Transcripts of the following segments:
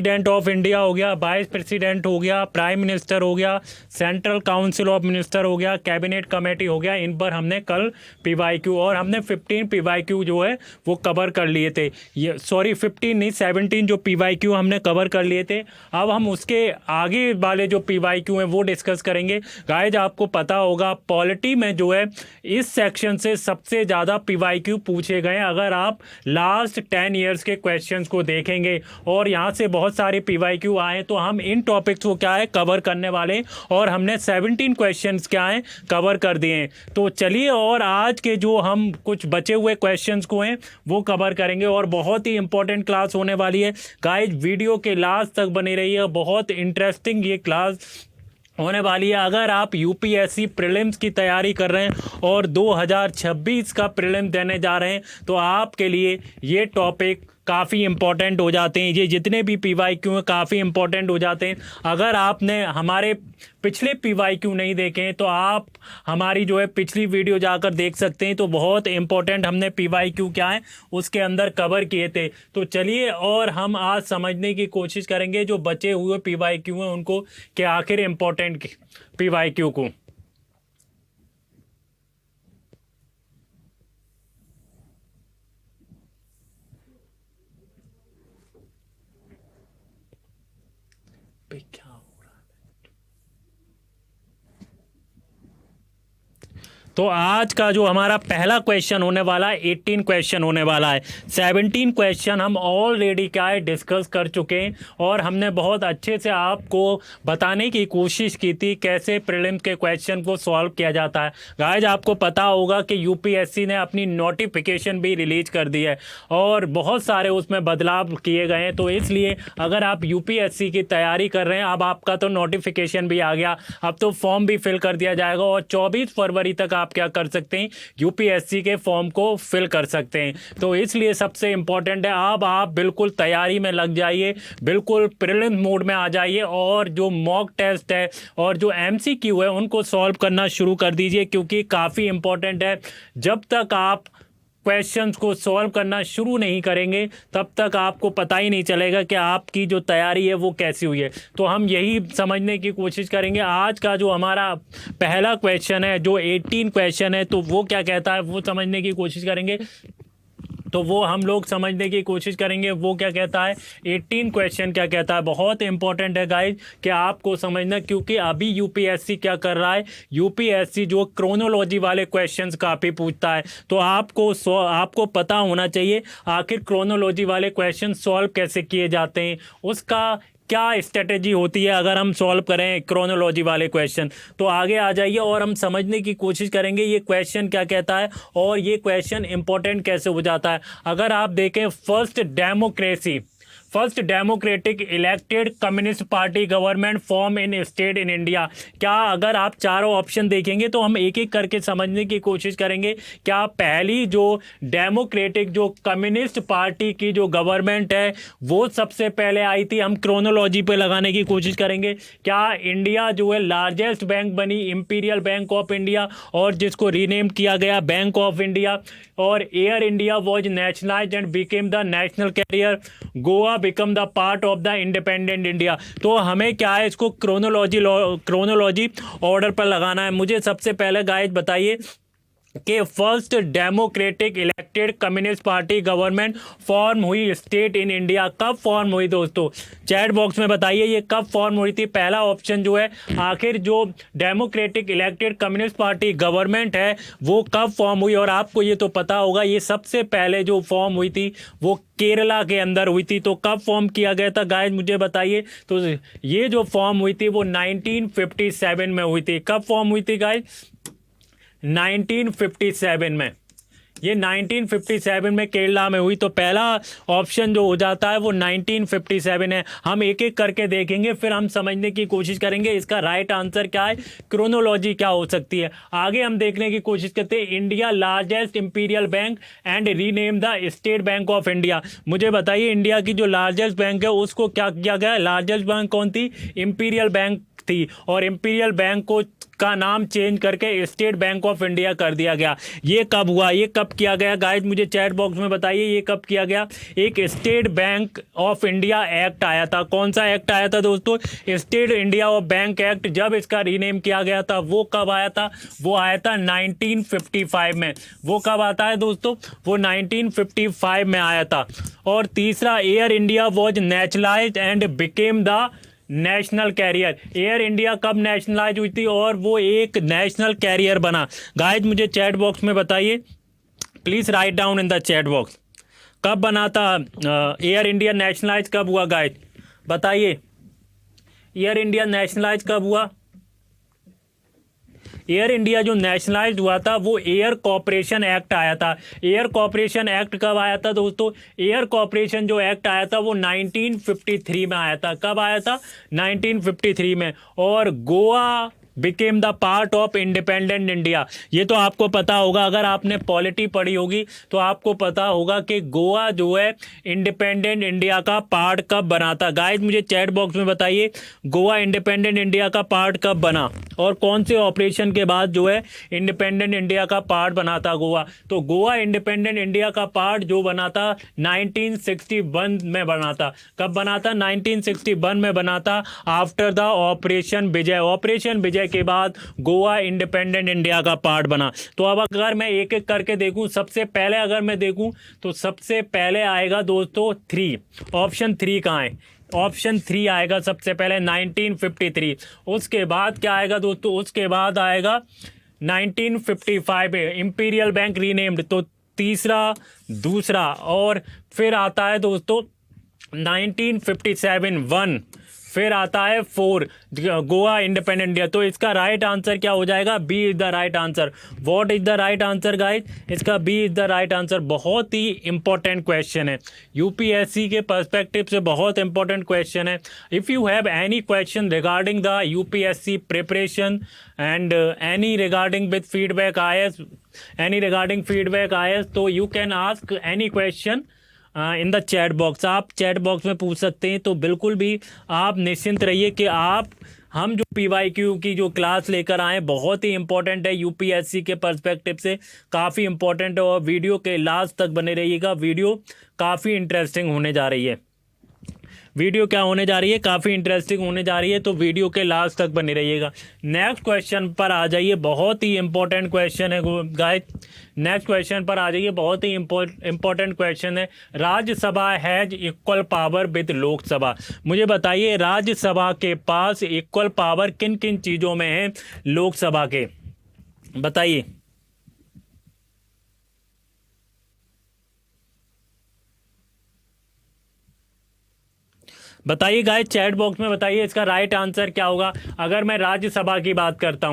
President of India हो गया, vice president हो गया, प्राइम मिनिस्टर हो गया, सेंट्रल काउंसिल ऑफ मिनिस्टर हो गया, कैबिनेट कमेटी हो गया, इन पर हमने कल पीवाईक्यू और हमने 15 पीवाईक्यू जो है वो कवर कर लिए थे। ये सॉरी 15 नहीं 17 जो पीवाईक्यू हमने कवर कर लिए थे। अब हम उसके आगे वाले जो पीवाईक्यू हैं वो डिस्कस करेंगे। गाइज आपको पता होगा पॉलिटी में जो है इस सेक्शन से सबसे ज़्यादा पीवाईक्यू पूछे गए। अगर आप लास्ट 10 ईयर्स के क्वेश्चंस को देखेंगे और यहाँ से बहुत सारे पीवाईक्यू आए तो हम इन टॉपिक्स को क्या है कवर करने वाले और हमने 17 क्वेश्चंस क्या है कवर कर दिए हैं। तो चलिए और आज के जो हम कुछ बचे हुए क्वेश्चंस को हैं वो कवर करेंगे और बहुत ही इंपॉर्टेंट क्लास होने वाली है। गाइज वीडियो के लास्ट तक बने रहिए, बहुत इंटरेस्टिंग ये क्लास होने वाली है। अगर आप यूपीएससी प्रीलिम्स की तैयारी कर रहे हैं और 2026 का प्रीलिम देने जा रहे हैं तो आपके लिए ये टॉपिक काफ़ी इंपॉर्टेंट हो जाते हैं। ये जितने भी पीवाईक्यू हैं काफ़ी इंपॉर्टेंट हो जाते हैं। अगर आपने हमारे पिछले पीवाईक्यू नहीं देखे हैं तो आप हमारी जो है पिछली वीडियो जाकर देख सकते हैं। तो बहुत इंपॉर्टेंट हमने पीवाईक्यू क्या है उसके अंदर कवर किए थे। तो चलिए और हम आज समझने की कोशिश करेंगे जो बचे हुए पीवाईक्यू हैं उनको कि आखिर इंपॉर्टेंट पीवाईक्यू को। तो आज का जो हमारा पहला क्वेश्चन होने वाला है 18 क्वेश्चन होने वाला है। 17 क्वेश्चन हम ऑलरेडी क्या है डिस्कस कर चुके हैं और हमने बहुत अच्छे से आपको बताने की कोशिश की थी कैसे प्रीलिम्स के क्वेश्चन को सॉल्व किया जाता है। गाइस आपको पता होगा कि यूपीएससी ने अपनी नोटिफिकेशन भी रिलीज कर दी है और बहुत सारे उसमें बदलाव किए गए हैं। तो इसलिए अगर आप यूपीएससी की तैयारी कर रहे हैं अब आपका तो नोटिफिकेशन भी आ गया, अब तो फॉर्म भी फिल कर दिया जाएगा और 24 फरवरी तक आप क्या कर सकते हैं यूपीएससी के फॉर्म को फिल कर सकते हैं। तो इसलिए सबसे इंपॉर्टेंट है अब आप बिल्कुल तैयारी में लग जाइए, बिल्कुल प्रीलिम्स मोड में आ जाइए और जो मॉक टेस्ट है और जो एमसीक्यू है उनको सॉल्व करना शुरू कर दीजिए क्योंकि काफ़ी इंपॉर्टेंट है। जब तक आप क्वेश्चंस को सॉल्व करना शुरू नहीं करेंगे तब तक आपको पता ही नहीं चलेगा कि आपकी जो तैयारी है वो कैसी हुई है। तो हम यही समझने की कोशिश करेंगे। आज का जो हमारा पहला क्वेश्चन है जो 18 क्वेश्चन है तो वो क्या कहता है वो समझने की कोशिश करेंगे। तो वो हम लोग समझने की कोशिश करेंगे वो क्या कहता है 18 क्वेश्चन क्या कहता है। बहुत इंपॉर्टेंट है गाइज कि आपको समझना क्योंकि अभी यूपीएससी क्या कर रहा है, यूपीएससी जो क्रोनोलॉजी वाले क्वेश्चंस काफ़ी पूछता है। तो आपको पता होना चाहिए आखिर क्रोनोलॉजी वाले क्वेश्चन सॉल्व कैसे किए जाते हैं, उसका क्या स्ट्रेटेजी होती है अगर हम सॉल्व करें क्रोनोलॉजी वाले क्वेश्चन। तो आगे आ जाइए और हम समझने की कोशिश करेंगे ये क्वेश्चन क्या कहता है और ये क्वेश्चन इंपॉर्टेंट कैसे हो जाता है। अगर आप देखें first democratic elected communist party government form in state in India. क्या अगर आप चारों ऑप्शन देखेंगे तो हम एक एक करके समझने की कोशिश करेंगे। क्या पहली जो डेमोक्रेटिक जो कम्युनिस्ट पार्टी की जो गवर्नमेंट है वो सबसे पहले आई थी, हम क्रोनोलॉजी पे लगाने की कोशिश करेंगे। क्या इंडिया जो है लार्जेस्ट बैंक बनी इंपीरियल बैंक ऑफ इंडिया और जिसको रीनेम किया गया बैंक ऑफ इंडिया, और Air India was nationalised and became the national carrier, Goa become the part of the independent India. तो हमें क्या है इसको क्रोनोलॉजी ऑर्डर पर लगाना है। मुझे सबसे पहले गाइस बताइए कि first democratic elected communist party government form हुई स्टेट इन इंडिया कब फॉर्म हुई दोस्तों, चैट बॉक्स में बताइए ये कब फॉर्म हुई थी। पहला ऑप्शन जो है आखिर जो democratic elected communist party government है वो कब फॉर्म हुई। और आपको ये तो पता होगा ये सबसे पहले जो फॉर्म हुई थी वो केरला के अंदर हुई थी। तो कब फॉर्म किया गया था गाइस मुझे बताइए। तो ये जो फॉर्म हुई थी वो 1957 में हुई थी। कब फॉर्म हुई थी गाइस 1957 में। ये 1957 में केरला में हुई। तो पहला ऑप्शन जो हो जाता है वो 1957 है। हम एक एक करके देखेंगे फिर हम समझने की कोशिश करेंगे इसका राइट आंसर क्या है, क्रोनोलॉजी क्या हो सकती है। आगे हम देखने की कोशिश करते हैं India largest imperial bank and rename the state bank of India. मुझे बताइए इंडिया की जो लार्जेस्ट बैंक है उसको क्या किया गया है, लार्जेस्ट बैंक कौन थी, इंपीरियल बैंक थी और इंपीरियल बैंक का नाम चेंज करके स्टेट बैंक ऑफ इंडिया कर दिया गया। ये कब हुआ, ये कब किया गया गाइज, मुझे चैट बॉक्स में बताइए ये कब किया गया। एक state bank of India act आया था। कौन सा एक्ट आया था दोस्तों? State India of bank act. जब इसका रीनेम किया गया था वो कब आया था? वो आया था 1955 में। वो कब आता है दोस्तों? वो 1955 में आया था। और तीसरा, Air India was nationalised and became the national carrier. Air India कब नेशनलाइज हुई थी और वो एक नेशनल कैरियर बना? गाइज मुझे चैट बॉक्स में बताइए, please write down in the chat box, कब बना था एयर इंडिया नेशनलाइज कब हुआ? गाइज बताइए, एयर इंडिया नेशनलाइज कब हुआ? एयर इंडिया जो नेशनलाइज्ड हुआ था वो एयर कॉर्पोरेशन एक्ट आया था। एयर कॉर्पोरेशन एक्ट कब आया था दोस्तों? एयर कॉर्पोरेशन जो एक्ट आया था वो 1953 में आया था। कब आया था? 1953 में। और Goa became the part of independent India. ये तो आपको पता होगा, अगर आपने पॉलिटी पढ़ी होगी तो आपको पता होगा कि गोवा जो है इंडिपेंडेंट इंडिया का पार्ट कब बना था। गाइस मुझे चैट बॉक्स में बताइए गोवा इंडिपेंडेंट इंडिया का पार्ट कब बना और कौन से ऑपरेशन के बाद जो है इंडिपेंडेंट इंडिया का पार्ट बना था गोवा। तो गोवा इंडिपेंडेंट इंडिया का पार्ट जो बना था 1961 में बना था। कब बना था? 1961 में बना था, after the operation Vijay. Operation Vijay के बाद गोवा इंडिपेंडेंट इंडिया का पार्ट बना। तो अब अगर मैं एक एक करके देखूं, सबसे पहले अगर मैं देखूं तो सबसे पहले आएगा दोस्तों 3, ऑप्शन 3 कहाँ है? ऑप्शन 3 आएगा सबसे पहले 1953। उसके बाद क्या आएगा दोस्तों? उसके बाद आएगा 1955 में इंपीरियल बैंक रीनेम्ड, तो तीसरा, दूसरा, और फिर आता है दोस्तों 1957 1, फिर आता है 4 गोवा इंडिपेंडेंट इंडिया। तो इसका राइट आंसर क्या हो जाएगा? B is the right answer. What is the right answer guys? इसका B is the right answer. बहुत ही इंपॉर्टेंट क्वेश्चन है, यूपीएससी के पर्सपेक्टिव से बहुत इंपॉर्टेंट क्वेश्चन है। If you have any question regarding the UPSC preparation and any regarding with feedback IAS, any regarding feedback IAS, तो you can ask any question in the chat box. आप chat box में पूछ सकते हैं। तो बिल्कुल भी आप निश्चिंत रहिए कि हम जो पीवाईक्यू की जो क्लास लेकर आए बहुत ही इंपॉर्टेंट है, यूपीएससी के पर्सपेक्टिव से काफ़ी इंपॉर्टेंट है। और वीडियो के लास्ट तक बने रहिएगा, वीडियो काफ़ी इंटरेस्टिंग होने जा रही है। वीडियो क्या होने जा रही है? काफ़ी इंटरेस्टिंग होने जा रही है, तो वीडियो के लास्ट तक बने रहिएगा। नेक्स्ट क्वेश्चन पर आ जाइए, बहुत ही इंपॉर्टेंट क्वेश्चन है गाइस। नेक्स्ट क्वेश्चन पर आ जाइए, बहुत ही इंपॉर्टेंट क्वेश्चन है। Rajya Sabha has equal power with Lok Sabha. मुझे बताइए राज्यसभा के पास इक्वल पावर किन किन चीज़ों में है लोकसभा के? बताइए। बताइए गाइस, चैट बॉक्स में बताइए इसका राइट आंसर क्या होगा। अगर मैं राज्यसभा की बात करता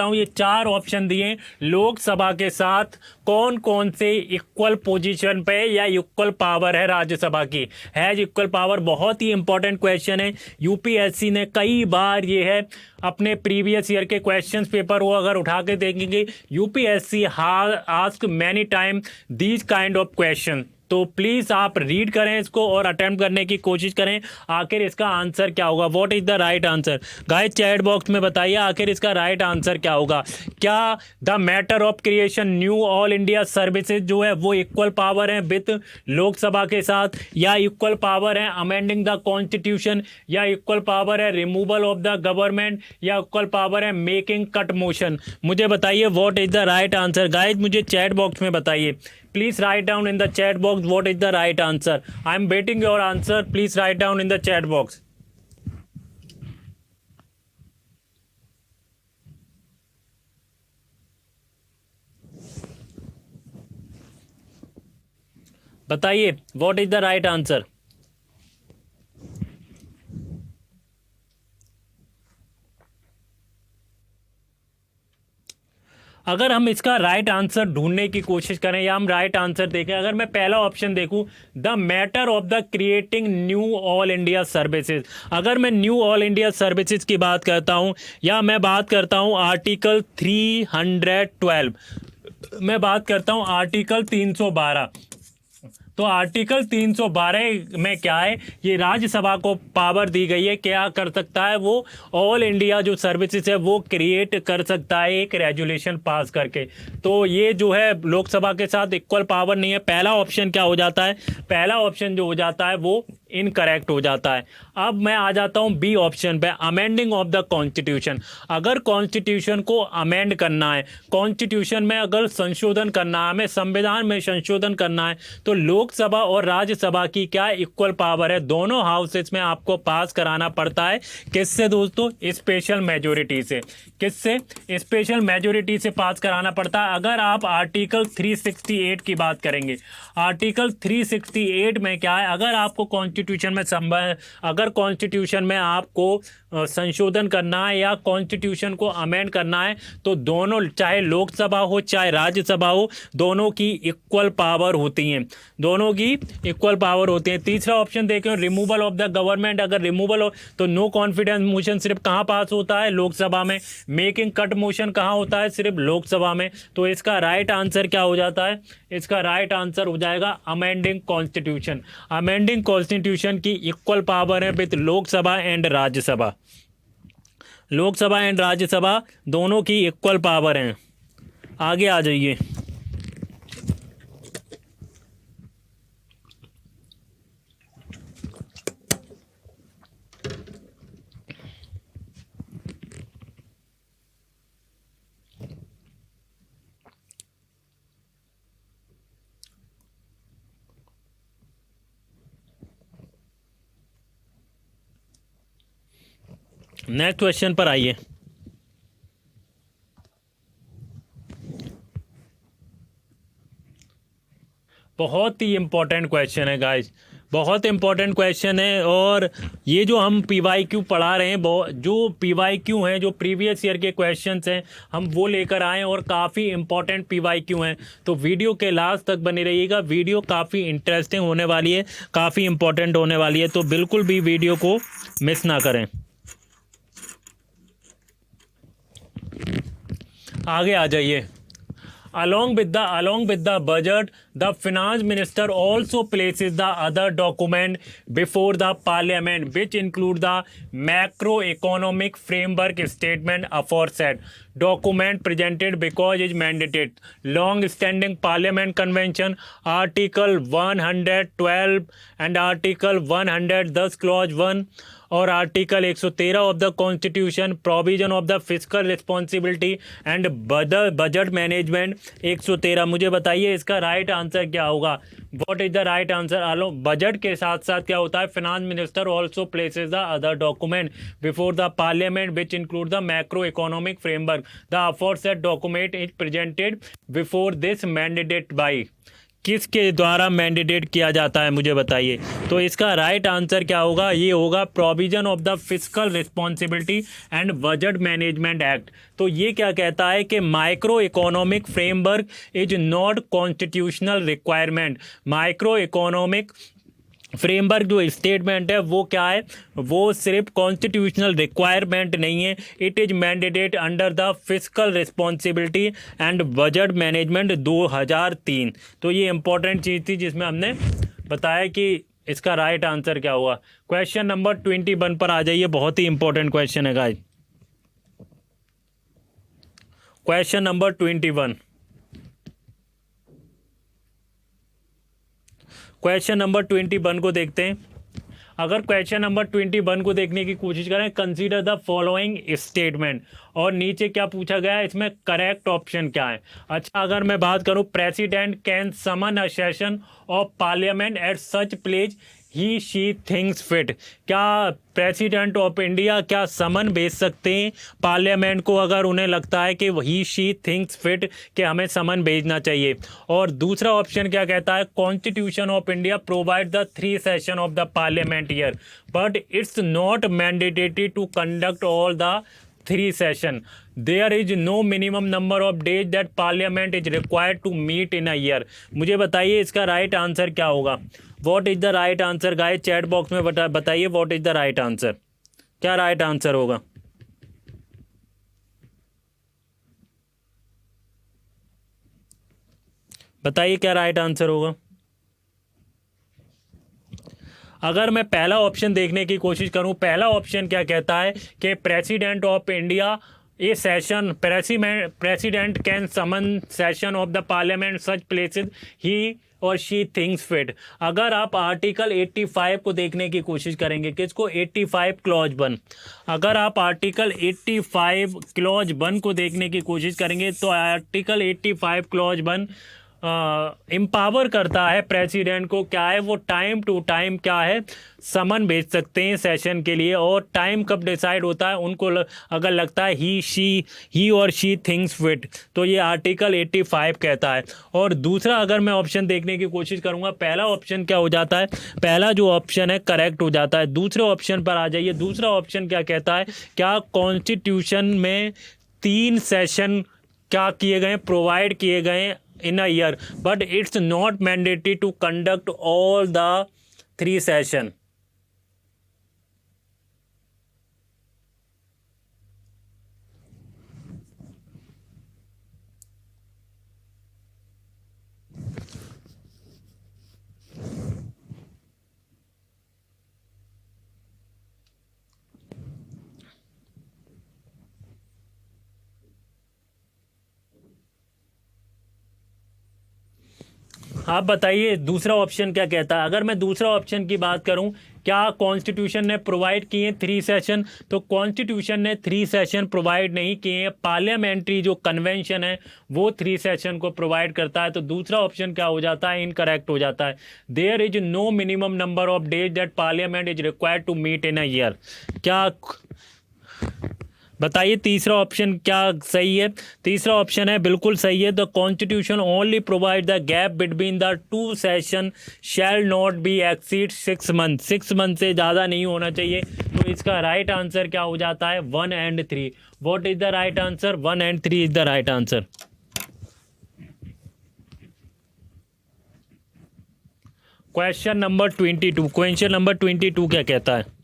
हूँ, ये 4 ऑप्शन दिए, लोकसभा के साथ कौन कौन से इक्वल पोजीशन पे या इक्वल पावर है राज्यसभा की? हैज इक्वल पावर, बहुत ही इंपॉर्टेंट क्वेश्चन है। यूपीएससी ने कई बार ये है अपने प्रीवियस ईयर के क्वेश्चंस पेपर वो अगर उठा के देखेंगे, UPSC ask many time these kind of question. तो प्लीज़ आप रीड करें इसको और अटेम्प्ट करने की कोशिश करें आखिर इसका आंसर क्या होगा। What is the right answer? Guys chat box में बताइए आखिर इसका राइट आंसर क्या होगा। क्या the matter of creation knew all India services जो है वो इक्वल पावर है विद लोकसभा के साथ, या इक्वल पावर है अमेंडिंग द कॉन्स्टिट्यूशन, या इक्वल पावर है रिमूवल ऑफ द गवर्नमेंट, या इक्वल पावर है मेकिंग कट मोशन? मुझे बताइए what is the right answer. Guys मुझे चैट बॉक्स में बताइए, please write down in the chat box what is the right answer. I am waiting your answer. Please write down in the chat box. बताइए what is the right answer. अगर हम इसका right answer ढूंढने की कोशिश करें या हम राइट आंसर देखें, अगर मैं पहला ऑप्शन देखूं the matter of the creating knew all India services, अगर मैं न्यू ऑल इंडिया सर्विसेज की बात करता हूं या मैं बात करता हूं आर्टिकल 312, मैं बात करता हूं आर्टिकल 312, तो आर्टिकल 312 में क्या है, ये राज्यसभा को पावर दी गई है, क्या कर सकता है वो, ऑल इंडिया जो सर्विसेज है वो क्रिएट कर सकता है एक रेजुलेशन पास करके। तो ये जो है लोकसभा के साथ इक्वल पावर नहीं है। पहला ऑप्शन क्या हो जाता है, पहला ऑप्शन जो हो जाता है वो इनकरेक्ट हो जाता है। अब मैं आ जाता हूं बी ऑप्शन पे, अमेंडिंग ऑफ द कॉन्स्टिट्यूशन। अगर कॉन्स्टिट्यूशन को अमेंड करना है, कॉन्स्टिट्यूशन में अगर संशोधन करना है, हमें संविधान में संशोधन करना है, तो लोकसभा और राज्यसभा की क्या इक्वल पावर है, दोनों हाउसेस में आपको पास कराना पड़ता है। किससे दोस्तों, स्पेशल मेजोरिटी से। किससे, स्पेशल मेजोरिटी से पास कराना पड़ता है। अगर आप आर्टिकल 368 की बात करेंगे, आर्टिकल 368 में क्या है, अगर आपको कॉन्स्टिट्यूशन में अगर कॉन्स्टिट्यूशन में आपको संशोधन करना है या कॉन्स्टिट्यूशन को अमेंड करना है, तो दोनों, चाहे लोकसभा हो चाहे राज्यसभा हो, दोनों की इक्वल पावर होती हैं, दोनों की इक्वल पावर होती है। तीसरा ऑप्शन देखें, रिमूवल ऑफ द गवर्नमेंट। अगर रिमूवल हो तो नो कॉन्फिडेंस मोशन सिर्फ कहाँ पास होता है, लोकसभा में। मेकिंग कट मोशन कहाँ होता है, सिर्फ लोकसभा में। तो इसका राइट आंसर क्या हो जाता है, इसका राइट आंसर हो जाएगा अमेंडिंग कॉन्स्टिट्यूशन। अमेंडिंग कॉन्स्टिट्यूशन की इक्वल पावर है with Lok Sabha and Rajya Sabha. Lok Sabha and Rajya Sabha दोनों की इक्वल पावर हैं। आगे आ जाइए। नेक्स्ट क्वेश्चन पर आइए। बहुत ही इंपॉर्टेंट क्वेश्चन है गाइस, बहुत इंपॉर्टेंट क्वेश्चन है। और ये जो हम PYQ पढ़ा रहे हैं, जो PYQ हैं, जो प्रीवियस ईयर के क्वेश्चंस हैं, हम वो लेकर आए और काफ़ी इंपॉर्टेंट PYQ हैं। तो वीडियो के लास्ट तक बने रहिएगा, वीडियो काफ़ी इंटरेस्टिंग होने वाली है, काफ़ी इंपॉर्टेंट होने वाली है, तो बिल्कुल भी वीडियो को मिस ना करें। आगे आ जाइए। Along with the budget, the finance minister also places the other document before the parliament, which include the macroeconomic framework statement aforesaid. Document presented because is mandated. Long-standing parliament convention, Article 112 and Article 110 clause 1 और article 113 of the constitution, provision of the physical responsibility and budget management 113। मुझे बताइए इसका right answer क्या होगा, what is the right answer. आलो, budget के साथ साथ क्या होता है, finance minister also places the other document before the parliament which include the macro economic framework. The aforesaid document is presented before this mandated by. किसके द्वारा mandated किया जाता है, मुझे बताइए। तो इसका राइट आंसर क्या होगा, ये होगा provision of the physical responsibility and budget management act. तो ये क्या कहता है कि micro economic framework is not constitutional requirement. Micro economic framework जो स्टेटमेंट है वो क्या है, वो सिर्फ कॉन्स्टिट्यूशनल रिक्वायरमेंट नहीं है, it is mandated under the physical responsibility and budget management 2003। तो ये इंपॉर्टेंट चीज़ थी जिसमें हमने बताया कि इसका राइट आंसर क्या हुआ। क्वेश्चन नंबर 21 पर आ जाइए, बहुत ही इंपॉर्टेंट क्वेश्चन है guys. Question number 21, question number 21 को देखते हैं। अगर क्वेश्चन नंबर 21 को देखने की कोशिश करें, कंसीडर द फॉलोइंग स्टेटमेंट, और नीचे क्या पूछा गया है, इसमें करेक्ट ऑप्शन क्या है। अच्छा, अगर मैं बात करूं, president can summon a session of parliament at such place he she thinks fit. क्या प्रेसिडेंट ऑफ इंडिया क्या समन भेज सकते हैं पार्लियामेंट को अगर उन्हें लगता है कि ही शी थिंग्स फिट कि हमें समन भेजना चाहिए। और दूसरा ऑप्शन क्या कहता है, constitution of India provide the 3 session of the parliament year but it's not mandatory to conduct all the 3 session. There is no minimum number of days that parliament is required to meet in a year. मुझे बताइए इसका right answer क्या होगा। What is the right answer guys, chat box में बताइए what is the right answer, क्या right answer होगा। बताइए क्या राइट आंसर होगा। अगर मैं पहला ऑप्शन देखने की कोशिश करूं, पहला ऑप्शन क्या कहता है कि president of India a session president can summon session of the parliament such places he or she thinks fit. अगर आप आर्टिकल 85 को देखने की कोशिश करेंगे, किसको, 85 क्लॉज 1, अगर आप आर्टिकल 85 क्लॉज 1 को देखने की कोशिश करेंगे तो आर्टिकल 85 क्लॉज 1 एम्पावर करता है प्रेसिडेंट को, क्या है वो, टाइम टू टाइम क्या है, समन भेज सकते हैं सेशन के लिए। और टाइम कब डिसाइड होता है, उनको अगर लगता है ही और शी थिंग्स फिट, तो ये आर्टिकल 85 कहता है। और दूसरा अगर मैं ऑप्शन देखने की कोशिश करूंगा, पहला ऑप्शन क्या हो जाता है, पहला जो ऑप्शन है करेक्ट हो जाता है। दूसरे ऑप्शन पर आ जाइए, दूसरा ऑप्शन क्या कहता है, क्या कॉन्स्टिट्यूशन में 3 सेशन क्या किए गए, प्रोवाइड किए गए in a year, but it's not mandatory to conduct all the 3 session। आप बताइए दूसरा ऑप्शन क्या कहता है। अगर मैं दूसरा ऑप्शन की बात करूं, क्या कॉन्स्टिट्यूशन ने प्रोवाइड किए 3 सेशन, तो कॉन्स्टिट्यूशन ने 3 सेशन प्रोवाइड नहीं किए हैं, पार्लियामेंट्री जो कन्वेंशन है वो 3 सेशन को प्रोवाइड करता है। तो दूसरा ऑप्शन क्या हो जाता है, इनकरेक्ट हो जाता है। There is no minimum number of days that parliament is required to meet in a year. क्या बताइए तीसरा ऑप्शन क्या सही है। तीसरा ऑप्शन है बिल्कुल सही है। The constitution only provide the gap between the 2 session shell not be exceed 6 month. 6 month से ज़्यादा नहीं होना चाहिए। तो इसका राइट आंसर क्या हो जाता है, 1 and 3। What is the right answer, 1 and 3 is the right answer. Question number 22, question number 22 क्या कहता है।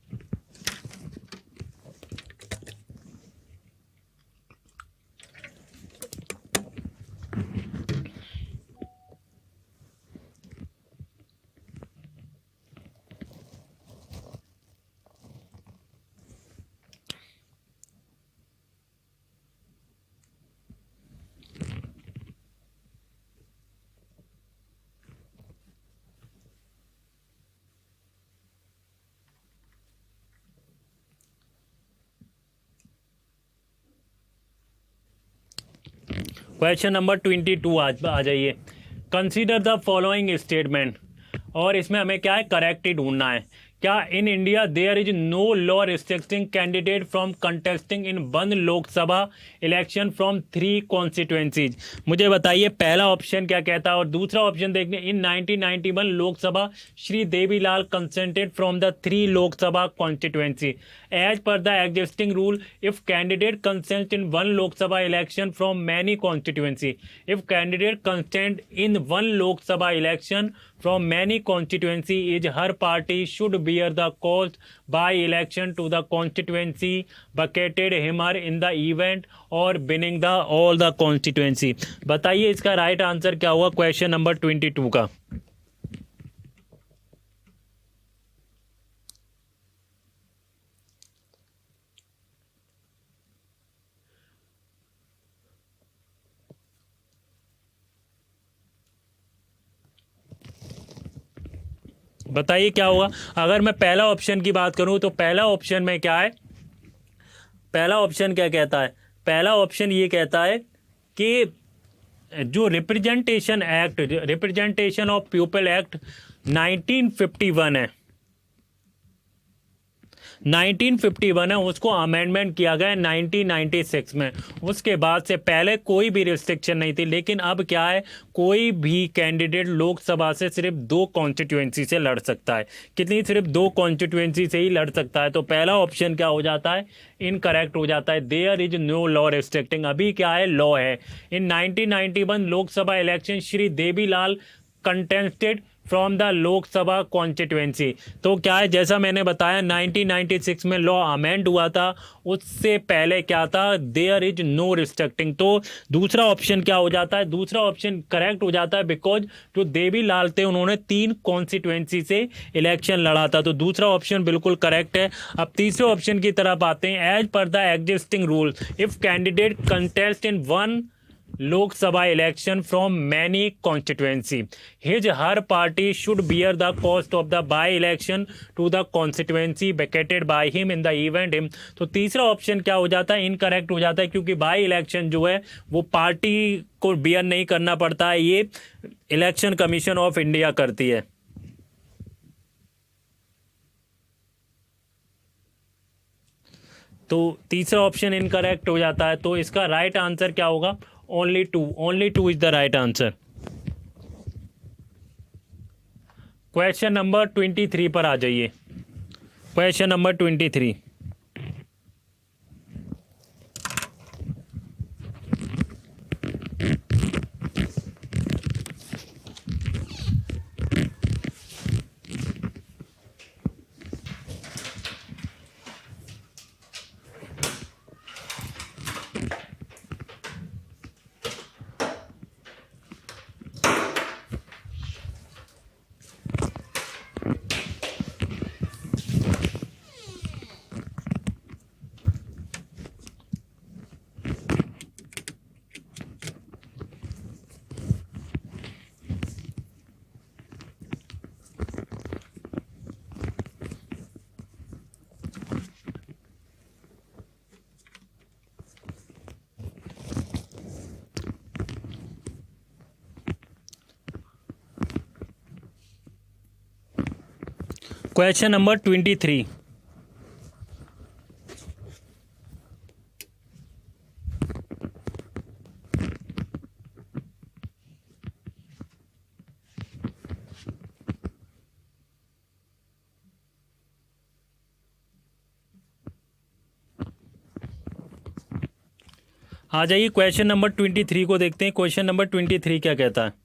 क्वेश्चन नंबर 22 आ जाइए। कंसीडर द फॉलोइंग स्टेटमेंट, और इसमें हमें क्या है, करेक्ट ही ढूंढना है। क्या in India there is no law restricting candidate from contesting in 1 Lok Sabha election from 3 constituencies. मुझे बताइए पहला ऑप्शन क्या कहता है और दूसरा ऑप्शन देखने। इन 1991 Lok Sabha Shri Devilal consented from the 3 Lok Sabha constituency as per the existing rule if candidate consent in 1 Lok Sabha election from many constituency. If candidate consent in 1 Lok Sabha election from many constituency is her party should bear the cost by election to the constituency vacated him or in the event or winning the all the constituency। बताइए इसका right answer क्या हुआ question number 22 का। बताइए क्या होगा। अगर मैं पहला ऑप्शन की बात करूं तो पहला ऑप्शन में क्या है, पहला ऑप्शन क्या कहता है, पहला ऑप्शन ये कहता है कि जो रिप्रेजेंटेशन ऑफ पीपल एक्ट 1951 है, 1951 है, उसको अमेंडमेंट किया गया 1996 में। उसके बाद से पहले कोई भी रिस्ट्रिक्शन नहीं थी, लेकिन अब क्या है, कोई भी कैंडिडेट लोकसभा से सिर्फ 2 कॉन्स्टिट्यूएंसी से लड़ सकता है। कितनी, सिर्फ 2 कॉन्स्टिट्यूएंसी से ही लड़ सकता है। तो पहला ऑप्शन क्या हो जाता है, इनकरेक्ट हो जाता है। There is no law restricting, अभी क्या है, लॉ है। इन 1991 Lok Sabha election Shri Devilal contested from the Lok Sabha constituency. तो क्या है, जैसा मैंने बताया 1996 में लॉ अमेंड हुआ था, उससे पहले क्या था, देयर इज नो रिस्ट्रिक्टिंग। तो दूसरा ऑप्शन क्या हो जाता है, दूसरा ऑप्शन करेक्ट हो जाता है, बिकॉज जो देवी लाल थे उन्होंने 3 कॉन्स्टिट्यूएंसी से इलेक्शन लड़ा था। तो दूसरा ऑप्शन बिल्कुल करेक्ट है। अब तीसरे ऑप्शन की तरफ आते हैं। As per the existing rule, if candidate contest in one Lok Sabha election from many constituency, his her party should bear the cost of the by-election to the constituency vacated by him in the event him। तो तीसरा option क्या हो जाता है, incorrect हो जाता है, क्योंकि बाई इलेक्शन जो है वो पार्टी को बियर नहीं करना पड़ता है, ये इलेक्शन कमीशन ऑफ इंडिया करती है। तो तीसरा ऑप्शन इनकरेक्ट हो जाता है। तो इसका राइट आंसर क्या होगा, only two is the right answer. Question number 23 पर आ जाइए। Question number 23। Question number 23। आ जाइए, क्वेश्चन नंबर 23 को देखते हैं। क्वेश्चन नंबर 23 क्या कहता है।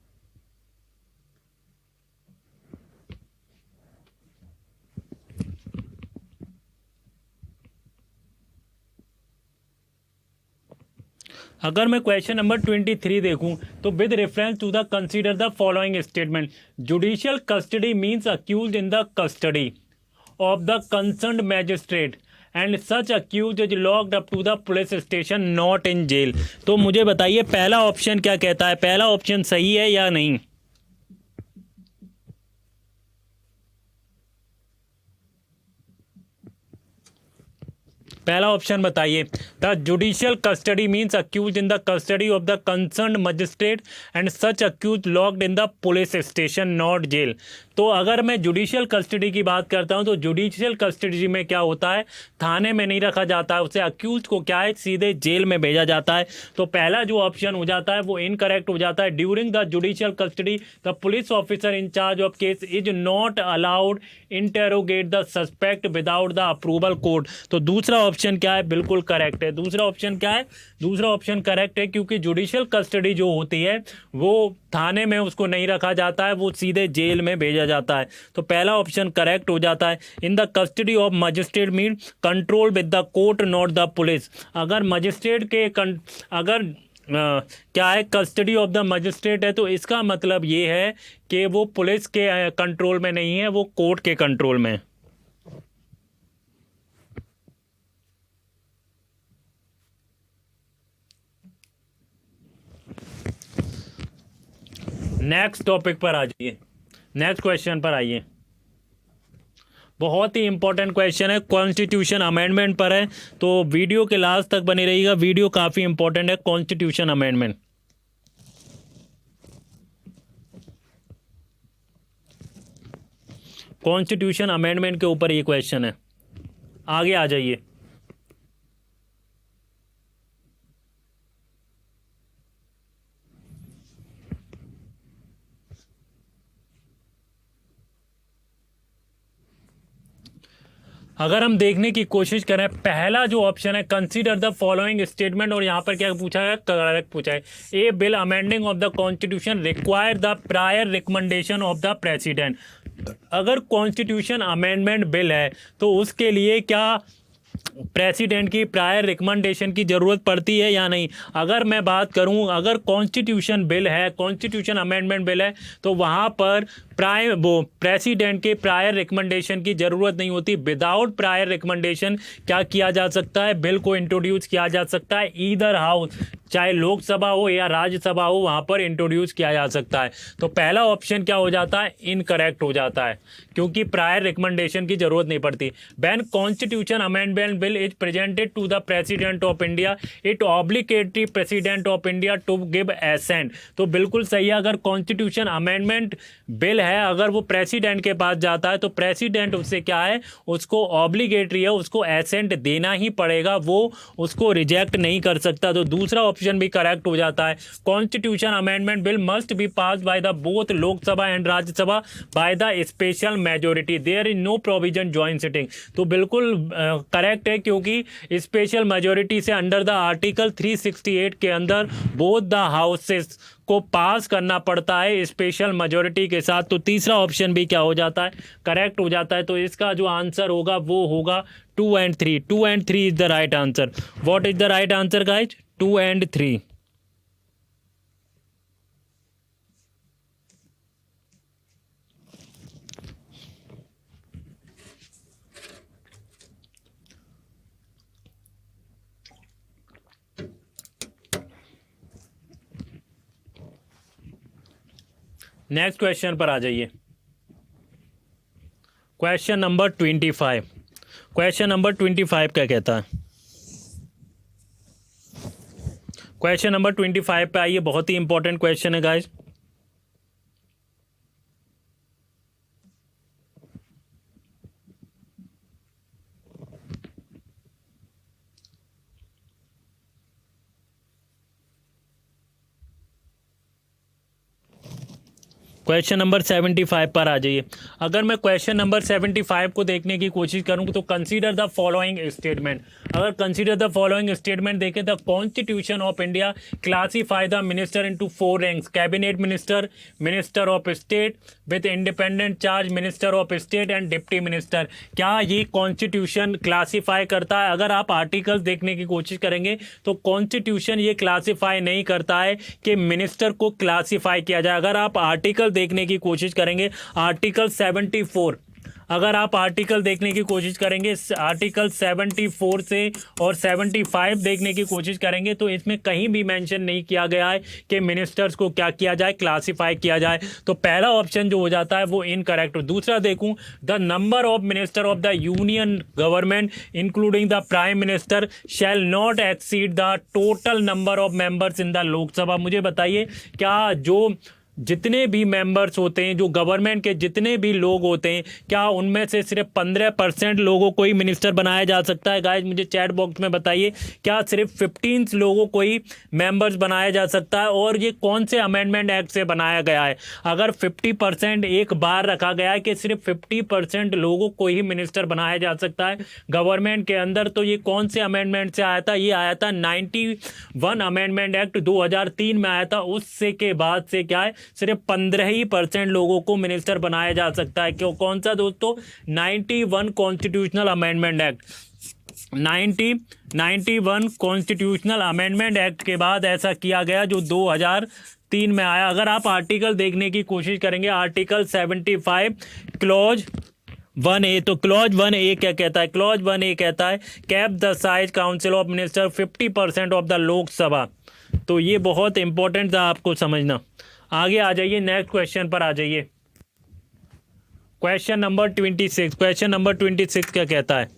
अगर मैं क्वेश्चन नंबर 23 देखूं, तो with reference to the consider the following statement, judicial custody means accuse in the custody of the concerned magistrate and such accuse is locked up to the police station not in jail. तो मुझे बताइए पहला option क्या कहता है, पहला option सही है या नहीं। पहला ऑप्शन बताइए। The judicial custody means accuse in the custody of the concerned magistrate and such accuse locked in the police station not jail. तो अगर मैं जुडिशियल कस्टडी की बात करता हूं, तो जुडिशियल कस्टडी में क्या होता है, थाने में नहीं रखा जाता है उसे, अक्यूज को क्या है सीधे जेल में भेजा जाता है। तो पहला जो ऑप्शन हो जाता है वो इनकरेक्ट हो जाता है। During the judicial custody the police officer in charge of case is not allowed interrogate the suspect without the approval court. तो दूसरा ऑप्शन क्या है, बिल्कुल करेक्ट है। दूसरा ऑप्शन क्या है, दूसरा ऑप्शन करेक्ट है, क्योंकि जुडिशियल कस्टडी जो होती है वो थाने में उसको नहीं रखा जाता है, वो सीधे जेल में भेजा जाता है। तो पहला ऑप्शन करेक्ट हो जाता है। इन the custody of magistrate mean control with the court not the police. अगर मजिस्ट्रेट के अगर क्या है, कस्टडी ऑफ द मजिस्ट्रेट है, तो इसका मतलब ये है कि वो पुलिस के कंट्रोल में नहीं है, वो कोर्ट के कंट्रोल में। नेक्स्ट टॉपिक पर आ जाइए, नेक्स्ट क्वेश्चन पर आइए। बहुत ही इंपॉर्टेंट क्वेश्चन है, कॉन्स्टिट्यूशन अमेंडमेंट पर है, तो वीडियो के लास्ट तक बने रहिएगा। वीडियो काफ़ी इंपॉर्टेंट है, कॉन्स्टिट्यूशन अमेंडमेंट। कॉन्स्टिट्यूशन अमेंडमेंट के ऊपर ये क्वेश्चन है। आगे आ जाइए। अगर हम देखने की कोशिश करें, पहला जो ऑप्शन है कंसीडर द फॉलोइंग स्टेटमेंट, और यहाँ पर क्या पूछा है, करेक्ट पूछा है, a bill amending of the constitution require the prior recommendation of the president. अगर कॉन्स्टिट्यूशन अमेंडमेंट बिल है तो उसके लिए क्या प्रेसिडेंट की प्रायर रिकमेंडेशन की ज़रूरत पड़ती है या नहीं। अगर मैं बात करूं, अगर कॉन्स्टिट्यूशन बिल है, कॉन्स्टिट्यूशन अमेंडमेंट बिल है, तो वहां पर प्रेसिडेंट के प्रायर रिकमेंडेशन की ज़रूरत नहीं होती। विदाउट प्रायर रिकमेंडेशन क्या किया जा सकता है, बिल को इंट्रोड्यूस किया जा सकता है, ईदर हाउस, चाहे लोकसभा हो या राज्यसभा हो, वहां पर इंट्रोड्यूस किया जा सकता है। तो पहला ऑप्शन क्या हो जाता है, इनकरेक्ट हो जाता है, क्योंकि प्रायर रिकमेंडेशन की जरूरत नहीं पड़ती। When constitution amendment bill is presented to the president of India, it obligatory president of India to give assent. तो बिल्कुल सही है, अगर कॉन्स्टिट्यूशन अमेंडमेंट बिल है, अगर वो प्रेसिडेंट के पास जाता है तो प्रेसिडेंट उससे क्या है, उसको ऑब्लिगेटरी है, उसको एसेंट देना ही पड़ेगा, वो उसको रिजेक्ट नहीं कर सकता। तो दूसरा ऑप्शन भी करेक्ट हो जाता है। Constitution amendment bill must be pass by the both Lok Sabha and Rajya Sabha by the special majority, there is no provision joint sitting. तो बिल्कुल करेक्ट है, क्योंकि स्पेशल मेजोरिटी से अंडर द आर्टिकल 368 के अंदर बोथ द हाउसेस को पास करना पड़ता है स्पेशल मेजोरिटी के साथ। तो तीसरा ऑप्शन भी क्या हो जाता है, करेक्ट हो जाता है। तो इसका जो आंसर होगा वो होगा 2 and 3। 2 and 3 is the right answer. What is the right answer guys, 2 and 3। Next question पर आ जाइए। Question number 25। क्वेश्चन नंबर 25 क्या कहता है, क्वेश्चन नंबर 25 पे आइए, बहुत ही इंपॉर्टेंट क्वेश्चन है गाइस। क्वेश्चन नंबर 75 पर आ जाइए। अगर मैं क्वेश्चन नंबर 75 को देखने की कोशिश करूं तो कंसीडर द फॉलोइंग स्टेटमेंट, अगर कंसीडर द फॉलोइंग स्टेटमेंट देखें, the constitution of India classify the minister into 4 ranks, cabinet minister, minister of state with independent charge, minister of state and deputy minister. क्या ये constitution classify करता है? अगर आप articles देखने की कोशिश करेंगे तो कॉन्स्टिट्यूशन ये क्लासीफाई नहीं करता है कि मिनिस्टर को क्लासीफाई किया जाए। अगर आप आर्टिकल देखने की कोशिश करेंगे, आर्टिकल 74, अगर आप आर्टिकल देखने की कोशिश करेंगे, आर्टिकल 74 से और 75 देखने की कोशिश करेंगे, तो इसमें कहीं भी मेंशन नहीं किया गया है कि मिनिस्टर्स को क्या किया जाए, क्लासीफाई किया जाए। तो पहला ऑप्शन जो हो जाता है वो इनकरेक्ट। दूसरा देखूं, the number of minister of the union government including the prime minister shall not exceed the total number of members in the Lok Sabha. मुझे बताइए, क्या जो जितने भी मेंबर्स होते हैं, जो गवर्नमेंट के जितने भी लोग होते हैं, क्या उनमें से सिर्फ 15% लोगों को ही मिनिस्टर बनाया जा सकता है? गाइस मुझे चैट बॉक्स में बताइए, क्या सिर्फ 15 लोगों को ही मेंबर्स बनाया जा सकता है? और ये कौन से अमेंडमेंट एक्ट से बनाया गया है? अगर 50% एक बार रखा गया है कि सिर्फ 50% लोगों को ही मिनिस्टर बनाया जा सकता है गवर्नमेंट के अंदर, तो ये कौन से अमेंडमेंट से आया था? ये आया था 91 अमेंडमेंट एक्ट 2003 में आया था। उससे के बाद से क्या है, सिर्फ 15% लोगों को मिनिस्टर बनाया जा सकता है। क्यों? कौन सा दोस्तों? 91 constitutional amendment act, 91 constitutional amendment act के बाद ऐसा किया गया, जो 2003 में आया। अगर आप आर्टिकल देखने की कोशिश करेंगे, आर्टिकल 75 क्लॉज 1A, तो क्लॉज 1A क्या कहता है? क्लॉज 1A कहता है cap the size council of minister 50% of the Lok Sabha. तो ये बहुत इंपॉर्टेंट था आपको समझना। आगे आ जाइए, नेक्स्ट क्वेश्चन पर आ जाइए। Question number 26। क्वेश्चन नंबर 26 क्या कहता है?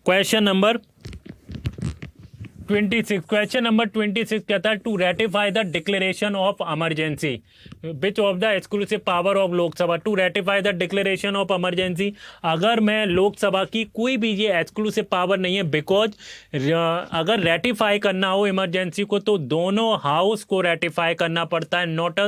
क्वेश्चन नंबर 26, क्वेश्चन नंबर 26 कहता है to ratify the declaration of emergency which of the exclusive power of Lok Sabha. To ratify the declaration of emergency, अगर मैं लोकसभा की कोई भी ये एक्सक्लूसिव पावर नहीं है, बिकॉज अगर रेटिफाई करना हो इमरजेंसी को तो दोनों हाउस को रेटिफाई करना पड़ता है, नॉट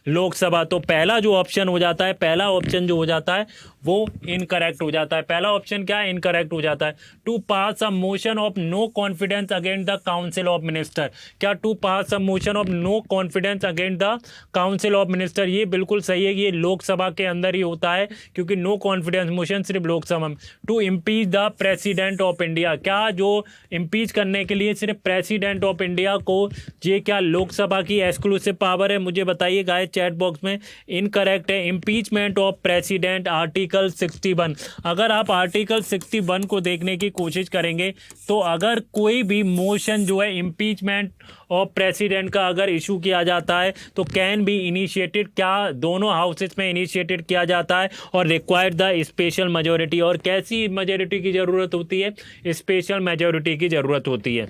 लोकसभा। तो पहला जो ऑप्शन हो जाता है, पहला ऑप्शन जो हो जाता है वो इनकरेक्ट हो जाता है। पहला ऑप्शन क्या है? इनकरेक्ट हो जाता है। To pass a motion of no confidence against the council of minister, क्या to pass a motion of no confidence against the council of minister, ये बिल्कुल सही है कि ये लोकसभा के अंदर ही होता है, क्योंकि नो कॉन्फिडेंस मोशन सिर्फ लोकसभा में। To impeach the president of India, क्या जो इम्पीच करने के लिए सिर्फ प्रेसिडेंट ऑफ इंडिया को, ये क्या लोकसभा की एक्सक्लूसिव पावर है? मुझे बताइए गाइस चैट बॉक्स में। इनकरेक्ट है। इम्पीचमेंट ऑफ प्रेसिडेंट आर्टिकल 61, अगर आप आर्टिकल 61 को देखने की कोशिश करेंगे तो अगर कोई भी मोशन जो है इम्पीचमेंट ऑफ प्रेसिडेंट का अगर इशू किया जाता है तो कैन बी इनिशिएटेड, क्या दोनों हाउसेस में इनिशिएटेड किया जाता है और रिक्वायर्ड द स्पेशल मेजोरिटी। और कैसी मेजोरिटी की ज़रूरत होती है? स्पेशल मेजोरिटी की ज़रूरत होती है।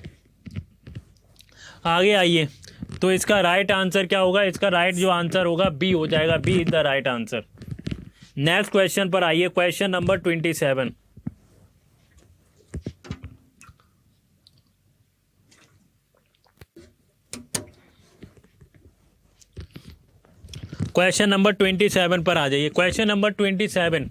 आगे आइए, तो इसका राइट आंसर क्या होगा? इसका राइट जो आंसर होगा बी हो जाएगा। B is the right answer. Next question पर आइए, क्वेश्चन नंबर 27। क्वेश्चन नंबर 27 पर आ जाइए। क्वेश्चन नंबर 27,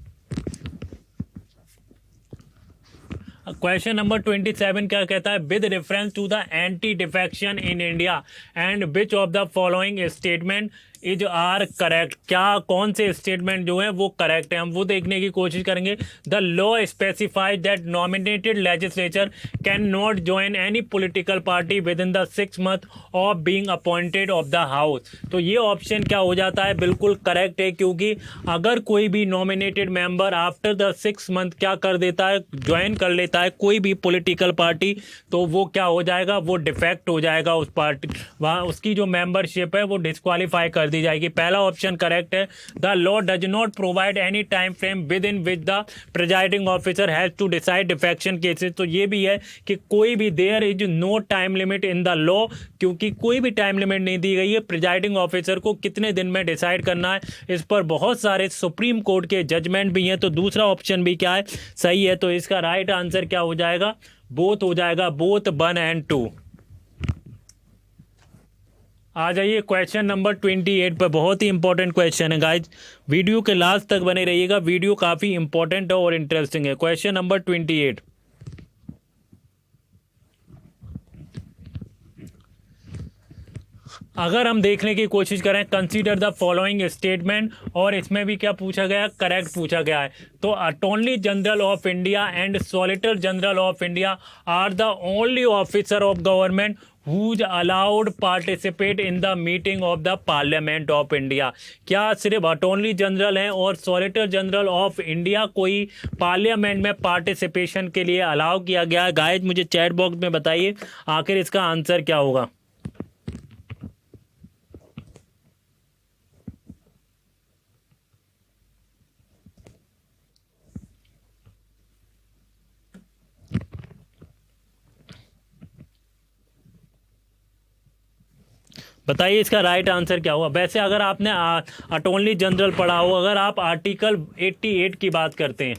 क्वेश्चन नंबर 27 क्या कहता है? With reference to the anti defection in India and which of the following statement is are correct, क्या कौन से स्टेटमेंट जो है वो करेक्ट है, हम वो देखने की कोशिश करेंगे। The law specifies that nominated legislature can not join any political party with in the 6 month of being appointed of the house. तो ये ऑप्शन क्या हो जाता है? बिल्कुल करेक्ट है, क्योंकि अगर कोई भी nominated member after the 6 month क्या कर देता है, ज्वाइन कर लेता है कोई भी पॉलिटिकल पार्टी, तो वो क्या हो जाएगा? वो डिफेक्ट हो जाएगा उस पार्टी, वहाँ उसकी जो मेंबरशिप है वो डिस्क्वालीफाई कर दी जाएगी। पहला ऑप्शन करेक्ट है। The law does not provide any time frame within which the presiding officer has to decide defection cases. तो ये भी है कि कोई भी there is no time limit in the law, क्योंकि कोई भी टाइम लिमिट नहीं दी गई है प्रिजाइडिंग ऑफिसर को कितने दिन में डिसाइड करना है। इस पर बहुत सारे सुप्रीम कोर्ट के जजमेंट भी हैं। तो दूसरा ऑप्शन भी क्या है? सही है। तो इसका राइट आंसर क्या हो जाएगा? बोथ हो जाएगा, बोथ 1 और 2। आ जाइए क्वेश्चन नंबर 28 पर। बहुत ही इंपॉर्टेंट क्वेश्चन है गाइज, वीडियो के लास्ट तक बने रहिएगा, वीडियो काफ़ी इंपॉर्टेंट है और इंटरेस्टिंग है। क्वेश्चन नंबर 28, अगर हम देखने की कोशिश करें, कंसीडर द फॉलोइंग स्टेटमेंट, और इसमें भी क्या पूछा गया? करेक्ट पूछा गया है। तो attorney general of India and solicitor general of India are the only officer of government who's allowed participate in the meeting of the parliament of India। क्या सिर्फ अटॉर्नी जनरल हैं और सॉलिसिटर जनरल ऑफ इंडिया को ही parliament में participation के लिए allow किया गया है? गाइज मुझे चैट बॉक्स में बताइए आखिर इसका आंसर क्या होगा। बताइए इसका राइट आंसर क्या हुआ। वैसे अगर आपने अटॉर्नी जनरल पढ़ा हो, अगर आप आर्टिकल 88 की बात करते हैं,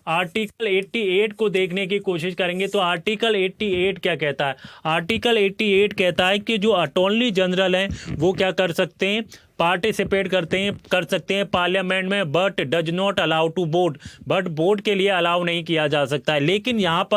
आर्टिकल 88 को देखने की कोशिश करेंगे तो आर्टिकल 88 क्या कहता है? आर्टिकल 88 कहता है कि जो अटॉर्नी जनरल हैं वो क्या कर सकते हैं? पार्टिसिपेट कर सकते हैं पार्लियामेंट में, but does not allow to vote, but vote के लिए अलाउ नहीं किया जा सकता है। लेकिन यहाँ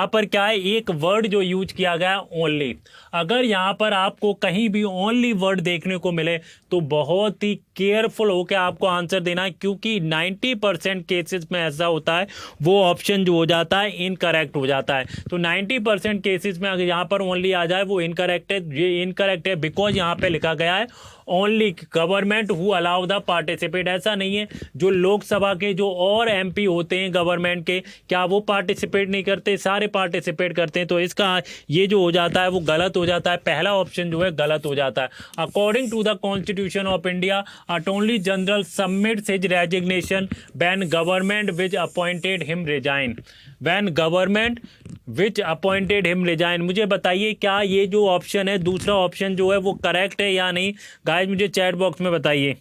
पर क्या है, एक वर्ड जो यूज किया गया है ओनली। अगर यहाँ पर आपको कहीं भी ओनली वर्ड देखने को मिले तो बहुत ही केयरफुल होकर आपको आंसर देना है, क्योंकि 90% केसेस में ऐसा होता है वो ऑप्शन जो हो जाता है इनकरेक्ट हो जाता है। तो 90% केसेस में अगर यहाँ पर ओनली आ जाए वो इनकरेक्ट है। ये इनकरेक्ट है बिकॉज यहाँ पे लिखा गया है only government who allow the participate. ऐसा नहीं है जो लोकसभा के जो और एमपी होते हैं गवर्नमेंट के, क्या वो पार्टिसिपेट नहीं करते? सारे पार्टिसिपेट करते हैं। तो इसका ये जो हो जाता है वो गलत हो जाता है, पहला ऑप्शन जो है गलत हो जाता है। According to the constitution of India, attorney general submits his resignation when government which appointed him resign. When government which appointed him resign. मुझे बताइए क्या ये जो ऑप्शन है, दूसरा ऑप्शन जो है वो करेक्ट है या नहीं? गाइस मुझे चैट बॉक्स में बताइए,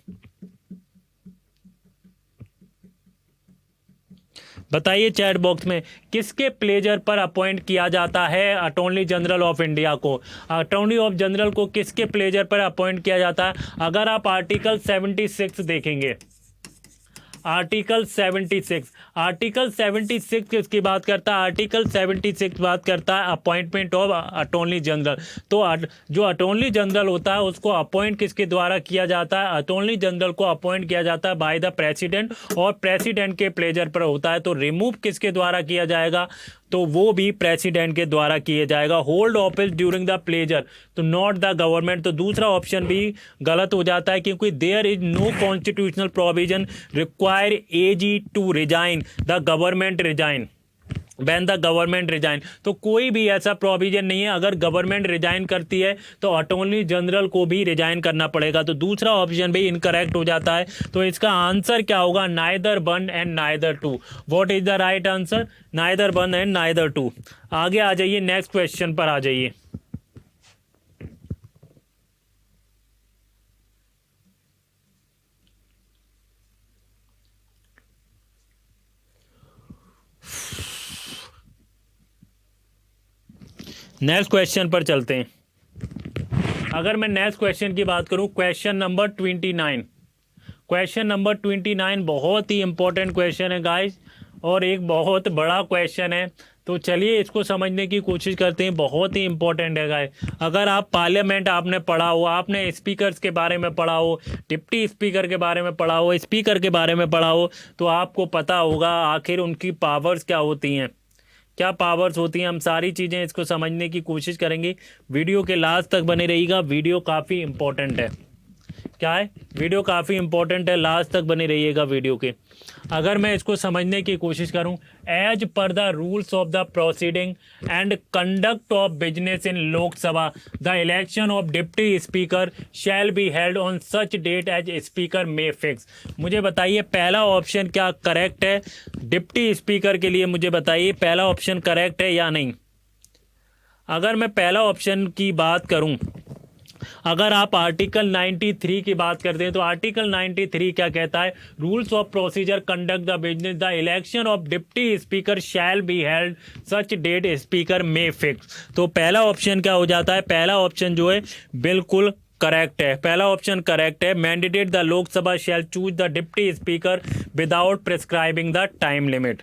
बताइए चैट बॉक्स में किसके प्लेजर पर अपॉइंट किया जाता है अटॉर्नी जनरल ऑफ इंडिया को? अटॉर्नी ऑफ जनरल को किसके प्लेजर पर अपॉइंट किया जाता है? अगर आप आर्टिकल 76 देखेंगे, आर्टिकल 76 किसकी बात करता है? आर्टिकल 76 बात करता है अपॉइंटमेंट ऑफ अटॉर्नी जनरल। तो जो अटॉर्नी जनरल होता है उसको अपॉइंट किसके द्वारा किया जाता है? अटॉर्नी जनरल को अपॉइंट किया जाता है बाय द प्रेसिडेंट, और प्रेसिडेंट के प्लेजर पर होता है। तो रिमूव किसके द्वारा किया जाएगा? तो वो भी प्रेसिडेंट के द्वारा किया जाएगा। Hold office during the pleasure, so not the government. तो दूसरा ऑप्शन भी गलत हो जाता है, क्योंकि there is no constitutional provision require AG to resign the government resign when the government resign. तो कोई भी ऐसा प्रोविजन नहीं है, अगर गवर्नमेंट रिजाइन करती है तो अटॉर्नी जनरल को भी रिजाइन करना पड़ेगा। तो दूसरा ऑप्शन भी इनकरेक्ट हो जाता है। तो इसका आंसर क्या होगा? Neither one and neither two. What is the right answer? Neither one and neither two. आगे आ जाइए, नेक्स्ट क्वेश्चन पर आ जाइए। नेक्स्ट क्वेश्चन पर चलते हैं। अगर मैं नेक्स्ट क्वेश्चन की बात करूं, क्वेश्चन नंबर 29। क्वेश्चन नंबर 29 बहुत ही इंपॉर्टेंट क्वेश्चन है गाइस, और एक बहुत बड़ा क्वेश्चन है। तो चलिए इसको समझने की कोशिश करते हैं। बहुत ही इंपॉर्टेंट है गाइस। अगर आप पार्लियामेंट आपने पढ़ा हो, आपने स्पीकर्स के बारे में पढ़ा हो, डिप्टी स्पीकर के बारे में पढ़ा हो, स्पीकर के बारे में पढ़ा हो, तो आपको पता होगा आखिर उनकी पावर्स क्या होती हैं, क्या पावर्स होती हैं। हम सारी चीज़ें इसको समझने की कोशिश करेंगे। वीडियो के लास्ट तक बने रहिएगा, वीडियो काफ़ी इंपॉर्टेंट है। क्या है? वीडियो काफ़ी इंपॉर्टेंट है, लास्ट तक बने रहिएगा वीडियो के। अगर मैं इसको समझने की कोशिश करूं, as per the rules of the proceeding and conduct of business in Lok Sabha, the election of deputy speaker shall be held on such date as speaker may fix. मुझे बताइए पहला ऑप्शन क्या करेक्ट है डिप्टी स्पीकर के लिए? मुझे बताइए पहला ऑप्शन करेक्ट है या नहीं। अगर मैं पहला ऑप्शन की बात करूं, अगर आप आर्टिकल 93 की बात करते हैं, तो आर्टिकल 93 क्या कहता है? Rules of procedure conduct the business, the election of deputy speaker shall be held such date speaker may fix. तो पहला ऑप्शन क्या हो जाता है? पहला ऑप्शन जो है बिल्कुल करेक्ट है। पहला ऑप्शन करेक्ट है। Mandated the Lok Sabha shall choose the deputy speaker without prescribing the time limit.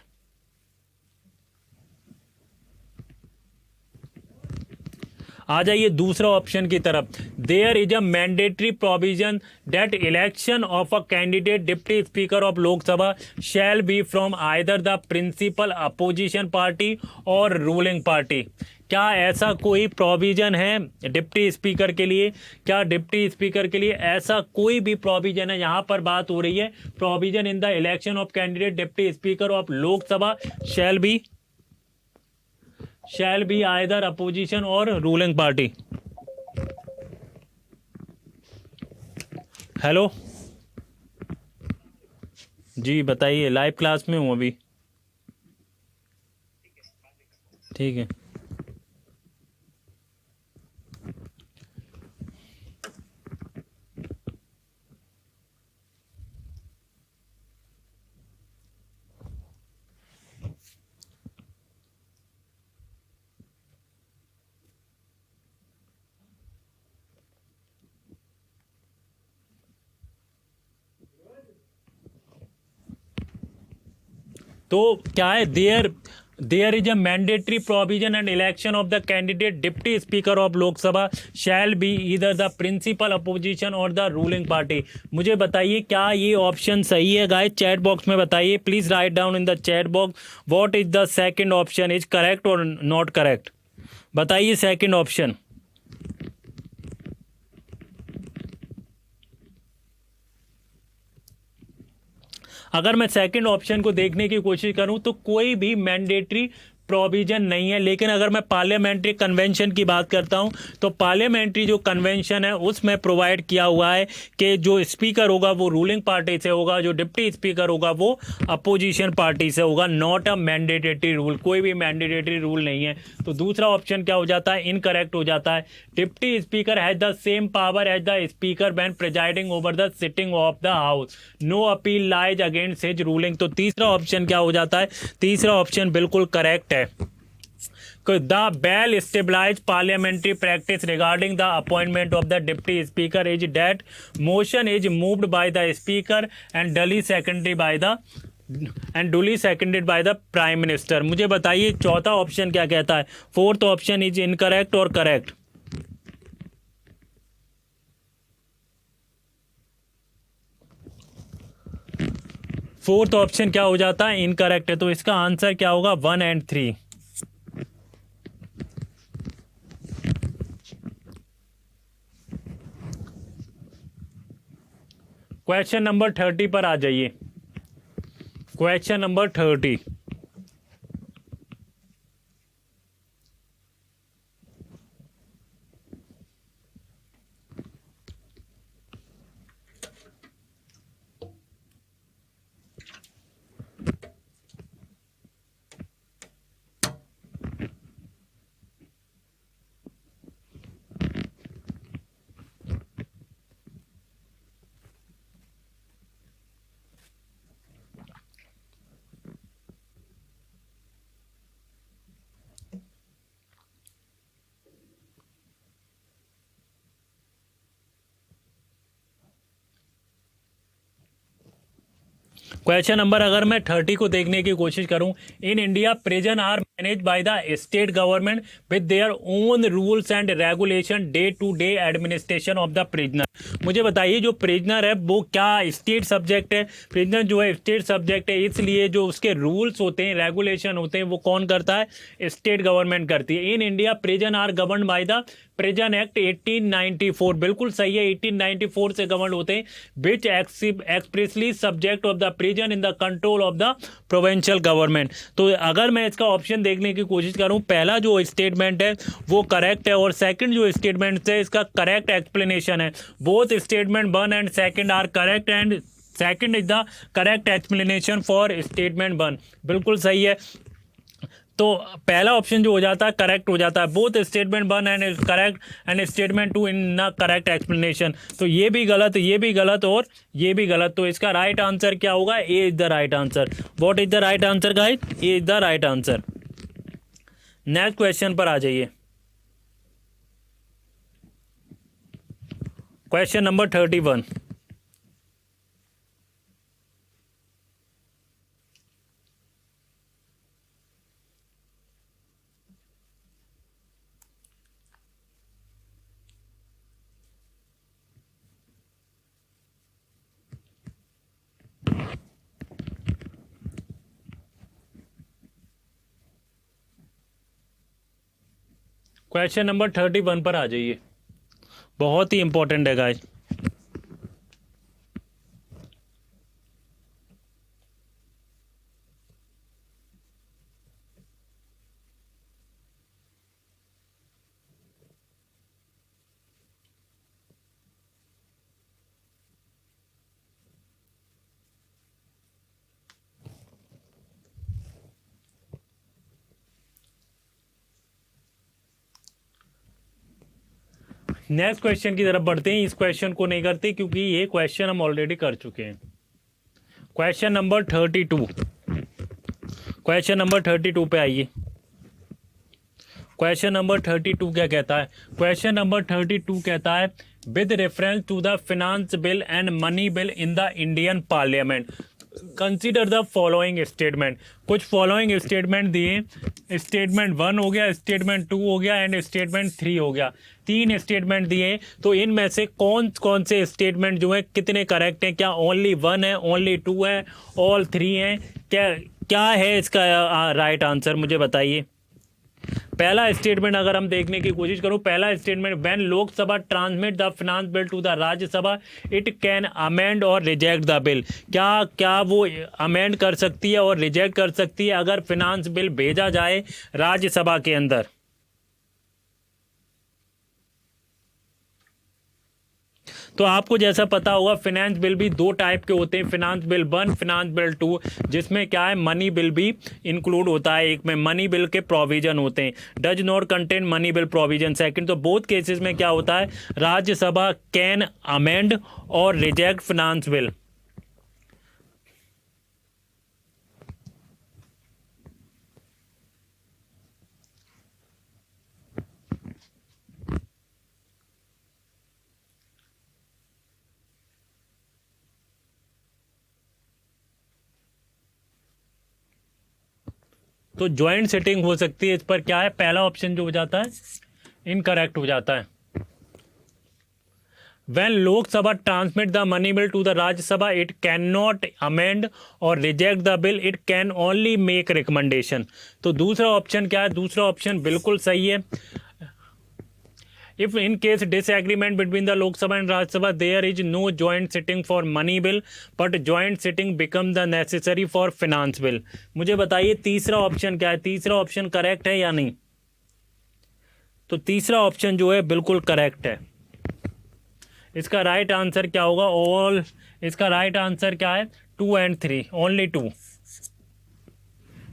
आ जाइए दूसरा ऑप्शन की तरफ। There is a mandatory provision that election of a candidate deputy speaker of Lok Sabha shall be from either the principal opposition party or ruling party. क्या ऐसा कोई provision है deputy speaker के लिए? क्या डिप्टी स्पीकर के लिए ऐसा कोई भी प्रोविजन है? यहाँ पर बात हो रही है provision in the election of candidate deputy speaker of Lok Sabha shall be either opposition और रूलिंग पार्टी। हेलो जी, बताइए, लाइव क्लास में हूँ अभी। ठीक है। तो क्या है? There is a mandatory provision and election of the candidate deputy speaker of Lok Sabha shall be either the principal opposition or the ruling party. मुझे बताइए क्या ये ऑप्शन सही है गाइस? चैट बॉक्स में बताइए, please right down in the chat box what is the second option is correct और not correct. बताइए सेकंड ऑप्शन। अगर मैं सेकंड ऑप्शन को देखने की कोशिश करूं तो कोई भी मैंडेटरी प्रोविजन नहीं है। लेकिन अगर मैं पार्लियामेंट्री कन्वेंशन की बात करता हूं तो पार्लियामेंट्री जो कन्वेंशन है उसमें प्रोवाइड किया हुआ है कि जो स्पीकर होगा वो रूलिंग पार्टी से होगा, जो डिप्टी स्पीकर होगा वो अपोजिशन पार्टी से होगा। नॉट अ मैंडेटरी रूल, कोई भी मैंडेटरी रूल नहीं है। तो दूसरा ऑप्शन क्या हो जाता है, इनकरेक्ट हो जाता है। Deputy speaker has the same power as the speaker when presiding over the sitting of the house, no appeal lies against his ruling. तो तीसरा ऑप्शन क्या हो जाता है, तीसरा ऑप्शन बिल्कुल करेक्ट है। The well established parliamentary practice regarding the appointment of the deputy speaker is that motion is moved by the speaker and duly seconded by the prime minister। मुझे बताइए चौथा ऑप्शन क्या कहता है। फोर्थ ऑप्शन इज इनकरेक्ट और correct. Fourth option क्या हो जाता है, इनकरेक्ट है। तो इसका आंसर क्या होगा, 1 और 3। क्वेश्चन नंबर 30 पर आ जाइए। Question number 30। क्वेश्चन नंबर अगर मैं 30 को देखने की कोशिश करूं, in India prison are manage by the state government with their own rules and regulation, day to day administration of the prisoner. मुझे बताइए जो प्रिजनर है वो क्या स्टेट सब्जेक्ट है। प्रिजनर जो है स्टेट सब्जेक्ट है, इसलिए जो उसके रूल्स होते हैं, रेगुलेशन होते हैं, वो कौन करता है, स्टेट गवर्नमेंट करती है। In India prison are govern by the prison act 1894, बिल्कुल सही है, 1894 से गवर्न होते हैं। Which expressly subject of the prison in the control of the provincial government. तो अगर मैं इसका ऑप्शन देखने की कोशिश करूं, पहला जो स्टेटमेंट है वो करेक्ट है और सेकंड जो स्टेटमेंट है इसका करेक्ट एक्सप्लेनेशन है। बोथ स्टेटमेंट 1 और 2 are correct and second is the correct explanation for statement 1, बिल्कुल सही है। तो पहला ऑप्शन जो हो जाता है करेक्ट हो जाता है। Both statement 1 and correct and statement 2 इन न करेक्ट एक्सप्लेनेशन। तो ये भी गलत, ये भी गलत और ये भी गलत। तो इसका राइट आंसर क्या होगा, A is the right answer. What is the right answer guys, A is the right answer. Next question पर आ जाइए। Question number 31। क्वेश्चन नंबर 31 पर आ जाइए, बहुत ही इंपॉर्टेंट है गाइस। नेक्स्ट क्वेश्चन की तरफ बढ़ते हैं। इस क्वेश्चन को नहीं करते क्योंकि ये क्वेश्चन हम ऑलरेडी कर चुके हैं। क्वेश्चन नंबर 32, क्वेश्चन नंबर 32 पे आइए। क्वेश्चन नंबर 32 क्या कहता है, क्वेश्चन नंबर 32 कहता है with reference to the finance bill and money bill in the Indian parliament consider the following statement. कुछ फॉलोइंग स्टेटमेंट दिए, स्टेटमेंट 1 हो गया, स्टेटमेंट 2 हो गया एंड स्टेटमेंट 3 हो गया। 3 स्टेटमेंट दिए, तो इनमें से कौन कौन से स्टेटमेंट जो है कितने करेक्ट हैं, क्या ओनली 1 है, ओनली 2 है, ऑल 3 हैं, क्या क्या है इसका राइट आंसर, मुझे बताइए। पहला स्टेटमेंट अगर हम देखने की कोशिश करूं, पहला statement, when Lok Sabha transmit the finance bill to the Rajya Sabha it can amend or reject the bill. क्या क्या वो अमेंड कर सकती है और रिजेक्ट कर सकती है अगर फिनांस बिल भेजा जाए राज्यसभा के अंदर? तो आपको जैसा पता होगा फिनेंस बिल भी दो टाइप के होते हैं, फिनांस बिल 1, फिनांस बिल 2, जिसमें क्या है मनी बिल भी इंक्लूड होता है। एक में मनी बिल के प्रोविजन होते हैं, does not contain money bill provision. Second, तो बोथ केसेस में क्या होता है, Rajya Sabha can amend or reject finance bill. तो ज्वाइंट सिटिंग हो सकती है। इस पर क्या है, पहला ऑप्शन जो हो जाता है इनकरेक्ट हो जाता है। When Lok Sabha transmit the money bill to the Rajya Sabha, it cannot amend or reject the bill. It can only make recommendation. तो दूसरा ऑप्शन क्या है, दूसरा ऑप्शन बिल्कुल सही है। If in case disagreement between the Lok Sabha and Rajya Sabha, there is no joint sitting for money bill, but joint sitting become the necessary for finance bill. मुझे बताइए तीसरा ऑप्शन क्या है, तीसरा ऑप्शन करेक्ट है या नहीं? तो तीसरा ऑप्शन जो है बिल्कुल करेक्ट है। इसका राइट आंसर क्या होगा, ऑल, इसका राइट आंसर क्या है, 2 and 3, ओनली 2।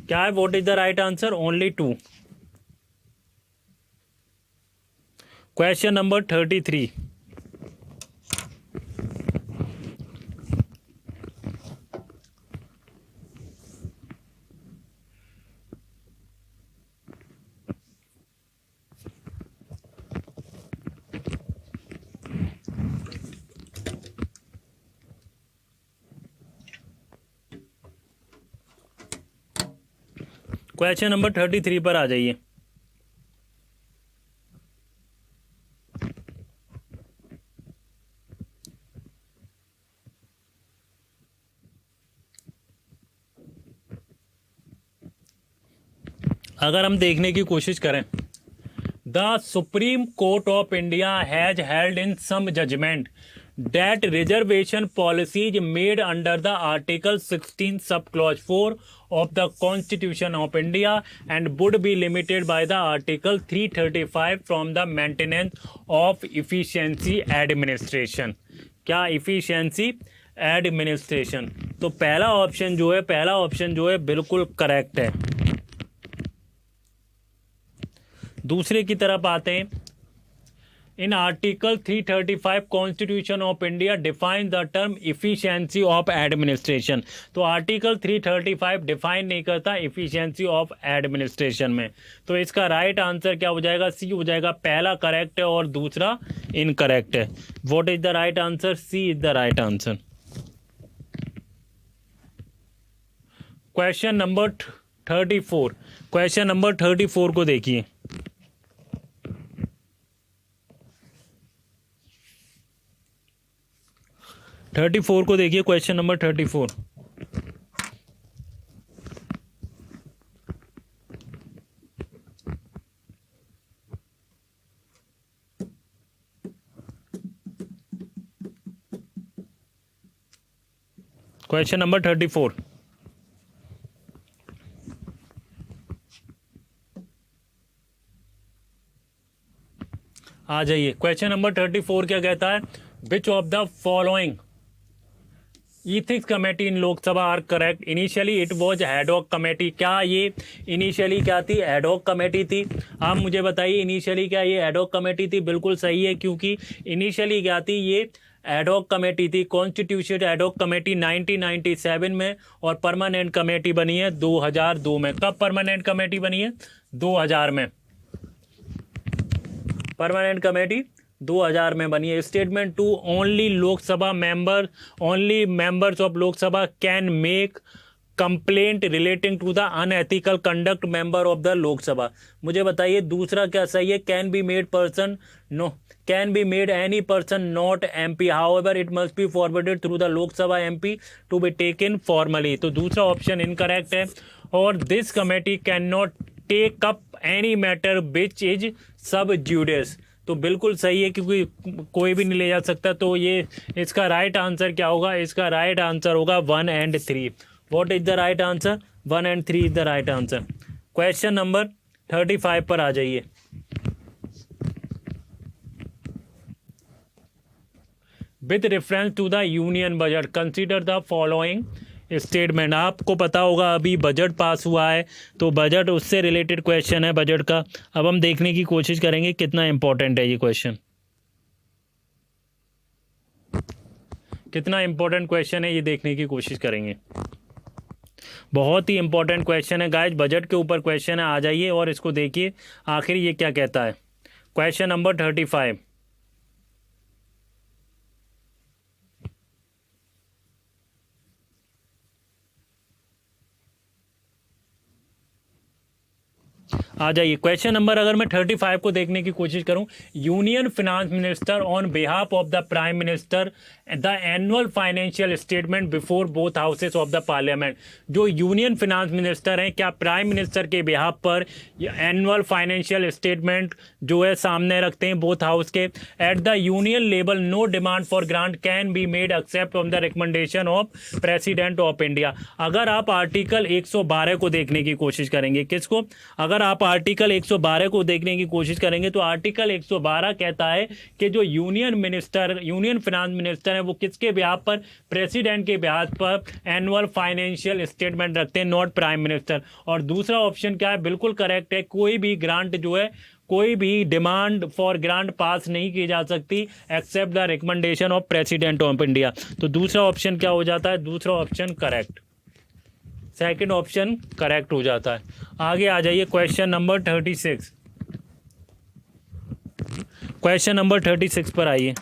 क्या है, what is the right answer, only 2। Question number 33। Question number 33 पर आ जाइए। अगर हम देखने की कोशिश करें, the supreme court of India has held in some judgment that reservation policies made under the Article 16 subclause 4 of the Constitution of India and would be limited by the Article 335 from the maintenance of efficiency administration। क्या efficiency administration? तो पहला option जो है, पहला option जो है बिल्कुल correct है। दूसरे की तरफ आते हैं। In Article 335 Constitution of India defines the term efficiency of administration। तो आर्टिकल 335 डिफाइन नहीं करता efficiency of administration में। तो इसका राइट आंसर क्या हो जाएगा, सी हो जाएगा। पहला करेक्ट है और दूसरा इनकरेक्ट है। What is the right answer, C is the right answer. Question number 34, question number 34 को देखिए। थर्टी फोर को देखिए, क्वेश्चन नंबर 34। क्वेश्चन नंबर 34 आ जाइए। क्वेश्चन नंबर 34 क्या कहता है, which of the following ethics committee in Lok Sabha are correct. Initially it was ad hoc committee. क्या ये इनिशियली क्या थी, एडहॉक कमेटी थी? आप मुझे बताइए इनिशियली क्या ये एडहॉक कमेटी थी? बिल्कुल सही है, क्योंकि इनिशियली क्या थी, ये एडहॉक कमेटी थी। कॉन्स्टिट्यूशन एडहॉक कमेटी 1997 में और परमानेंट कमेटी बनी है 2002 में। कब परमानेंट कमेटी बनी है, 2000 में। परमानेंट कमेटी 2000 में बनी है। Statement 2, only Lok Sabha member, only members of Lok Sabha can make complaint relating to the unethical conduct member of the Lok Sabha. मुझे बताइए दूसरा क्या सही है, can be made person, no, can be made any person not MP, however it must be forwarded through the Lok Sabha MP to be taken formally. तो दूसरा option incorrect है। और this committee can not take up any matter which is सब ज्यूडिस। तो बिल्कुल सही है, क्योंकि कोई भी नहीं ले जा सकता। तो ये इसका राइट आंसर क्या होगा? इसका राइट आंसर होगा 1 and 3। What is the right answer? 1 and 3 is the right answer. Question number 35 पर आ जाइए। With reference to the union budget consider the following statement. आपको पता होगा अभी बजट पास हुआ है, तो बजट उससे रिलेटेड क्वेश्चन है बजट का। अब हम देखने की कोशिश करेंगे कितना इंपॉर्टेंट है ये क्वेश्चन, कितना इंपॉर्टेंट क्वेश्चन है ये देखने की कोशिश करेंगे। बहुत ही इंपॉर्टेंट क्वेश्चन है गाइस, बजट के ऊपर क्वेश्चन है। आ जाइए और इसको देखिए आखिर ये क्या कहता है। Question number 35। आ जाइए। क्वेश्चन नंबर अगर मैं 35 को देखने की कोशिश करूं, union finance minister on behalf of the prime minister the annual financial statement before both houses of the parliament. जो यूनियन फिनांस मिनिस्टर हैं, क्या प्राइम मिनिस्टर के बिहाफ पर एनुअल फाइनेंशियल स्टेटमेंट जो है सामने रखते हैं बोथ हाउस के। At the union level no demand for grant can be made except on the recommendation of president of India. अगर आप आर्टिकल 112 को देखने की कोशिश करेंगे, किसको? अगर आप आर्टिकल 112 को देखने की कोशिश करेंगे तो आर्टिकल 112 कहता है कि जो यूनियन फिनांस मिनिस्टर है वो किसके बिहाफ पर? प्रेसिडेंट के बिहाफ पर एनुअल फाइनेंशियल स्टेटमेंट रखते हैं, नॉट प्राइम मिनिस्टर। और दूसरा ऑप्शन क्या है? बिल्कुल करेक्ट है, कोई भी ग्रांट जो है, कोई भी डिमांड फॉर ग्रांट पास नहीं की जा सकती except the recommendation of president of India. तो दूसरा ऑप्शन क्या हो जाता है? दूसरा option correct, second option correct हो जाता है। आगे आ जाइए। Question number 36। क्वेश्चन नंबर 36 पर आइए।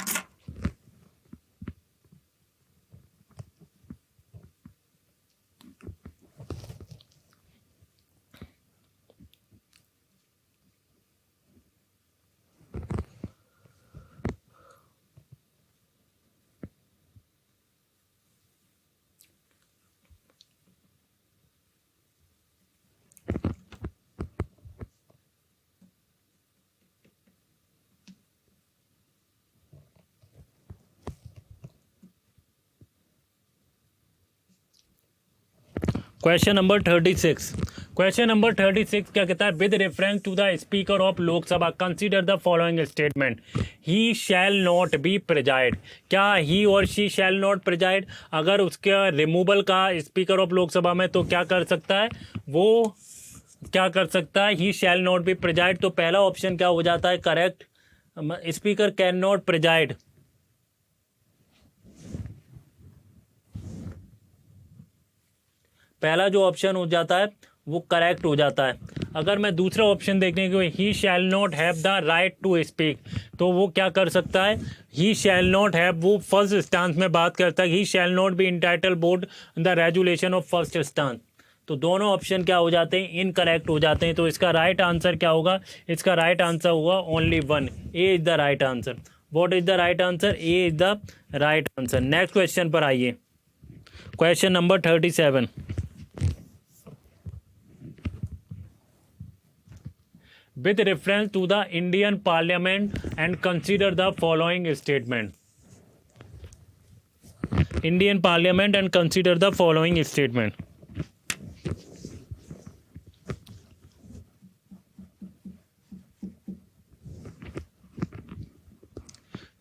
Question number 36। क्वेश्चन नंबर 36 क्या कहता है? With reference to the speaker of Lok Sabha consider the following statement. He shall not be preside. क्या ही or she shall not preside? अगर उसका रिमूवल का स्पीकर ऑफ लोकसभा में, तो क्या कर सकता है वो? क्या कर सकता है? He shall not be preside. तो पहला ऑप्शन क्या हो जाता है? Correct, speaker can not preside. पहला जो ऑप्शन हो जाता है वो करेक्ट हो जाता है। अगर मैं दूसरा ऑप्शन देखने के, he shall not have the right to speak, तो वो क्या कर सकता है? ही शैल नॉट हैव, वो फर्स्ट स्टांस में बात करता है। He shall not be entitled बोर्ड the resolution of first stance. तो दोनों ऑप्शन क्या हो जाते हैं? इनकरेक्ट हो जाते हैं। तो इसका राइट आंसर क्या होगा? इसका राइट आंसर होगा only one. A is the right answer. What is the right answer? A is the right answer. Next question पर आइए। Question number 37। with reference to the Indian Parliament and consider the following statement. Indian Parliament and consider the following statement.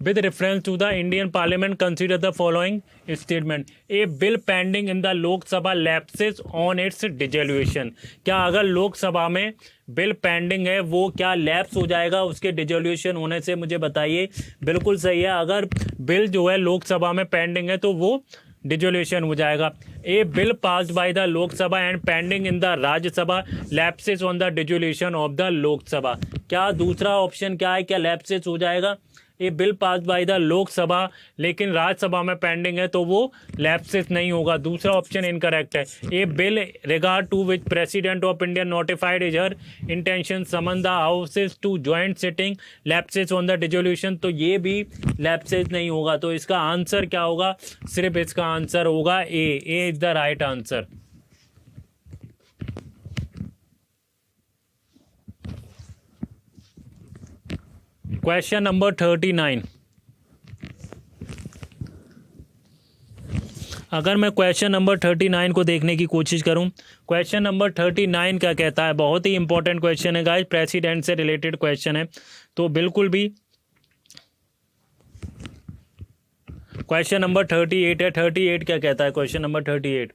With reference to the Indian Parliament, consider the following statement. A bill pending in the Lok Sabha lapses on its dissolution. क्या अगर लोक सभा में bill pending है वो क्या lapse हो जाएगा उसके डिसोल्यूशन होने से? मुझे बताइए। बिल्कुल सही है, अगर बिल जो है लोक सभा में पेंडिंग है तो वो डिसोल्यूशन हो जाएगा। A bill passed by the लोक सभा and pending in the Rajya Sabha lapses on the dissolution of the लोक सभा। क्या दूसरा ऑप्शन क्या है? क्या लैप्सेस हो जाएगा? A bill pass by the Lok Sabha लेकिन राज्यसभा में पेंडिंग है तो वो लैप्सेस नहीं होगा। दूसरा ऑप्शन इनकरेक्ट है। A bill regard to which president of India notified is her intention summon the houses to joint sitting lapses on the dissolution, तो ये भी लैप्सेस नहीं होगा। तो इसका आंसर क्या होगा? सिर्फ इसका आंसर होगा A is the right answer. Question number 39। अगर मैं क्वेश्चन नंबर 39 को देखने की कोशिश करूं, क्वेश्चन नंबर 39 क्या कहता है, बहुत ही इंपॉर्टेंट क्वेश्चन है गाइस, प्रेसिडेंट से रिलेटेड क्वेश्चन है, तो बिल्कुल भी क्वेश्चन नंबर 38 है। 38 क्या कहता है, क्वेश्चन नंबर 38।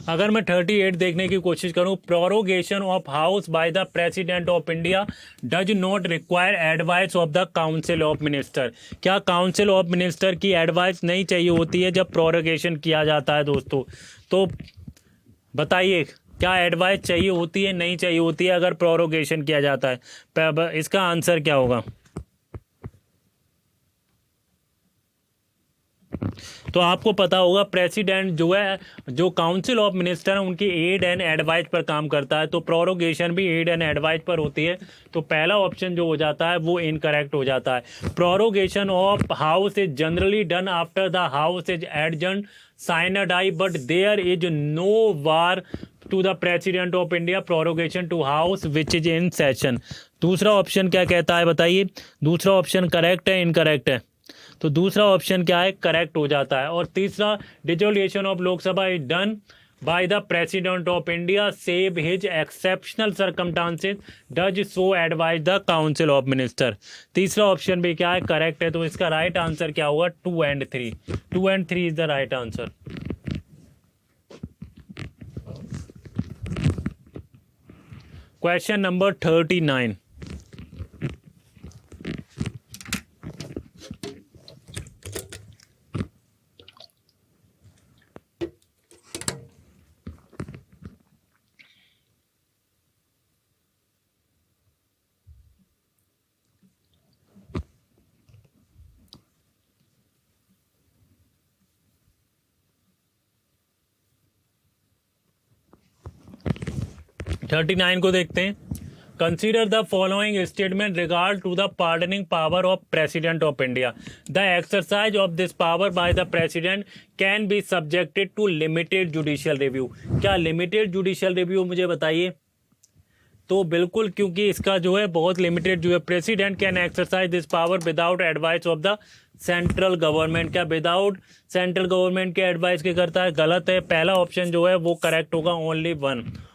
अगर मैं 38 देखने की कोशिश करूं, prorogation of house by the president of India does not require advice of the council of minister. क्या काउंसिल ऑफ मिनिस्टर की एडवाइस नहीं चाहिए होती है जब प्रोरोगेशन किया जाता है दोस्तों? तो बताइए, क्या एडवाइस चाहिए होती है, नहीं चाहिए होती है अगर प्रोरोगेशन किया जाता है? इसका आंसर क्या होगा? तो आपको पता होगा प्रेसिडेंट जो है, जो काउंसिल ऑफ मिनिस्टर है, उनकी एड एंड एडवाइस पर काम करता है, तो प्रोरोगेशन भी एड एंड एडवाइस पर होती है। तो पहला ऑप्शन जो हो जाता है वो इनकरेक्ट हो जाता है। Prorogation of house is generally done after the house is adjourn sine die, but there is no bar to the president of India prorogation to house which is in session. दूसरा option क्या कहता है बताइए? दूसरा option correct है, incorrect है? तो दूसरा ऑप्शन क्या है, करेक्ट हो जाता है। और तीसरा, dissolution of Lok Sabha is done by the president of India save his exceptional circumstances does so advise the council of minister. तीसरा ऑप्शन भी क्या है, करेक्ट है। तो इसका राइट आंसर क्या होगा? 2 and 3। 2 and 3 is the right answer. Question number 39। Thirty nine को देखते हैं। Consider the following statement regard to the pardoning power of president of India. The exercise of this power by the president can be subjected to limited judicial review. क्या limited judicial review, मुझे बताइए। तो बिल्कुल, क्योंकि इसका जो है बहुत लिमिटेड जो है, president can exercise this power without advice of the central government. क्या विदाउट सेंट्रल गवर्नमेंट के एडवाइस के करता है? गलत है। पहला ऑप्शन जो है वो करेक्ट होगा,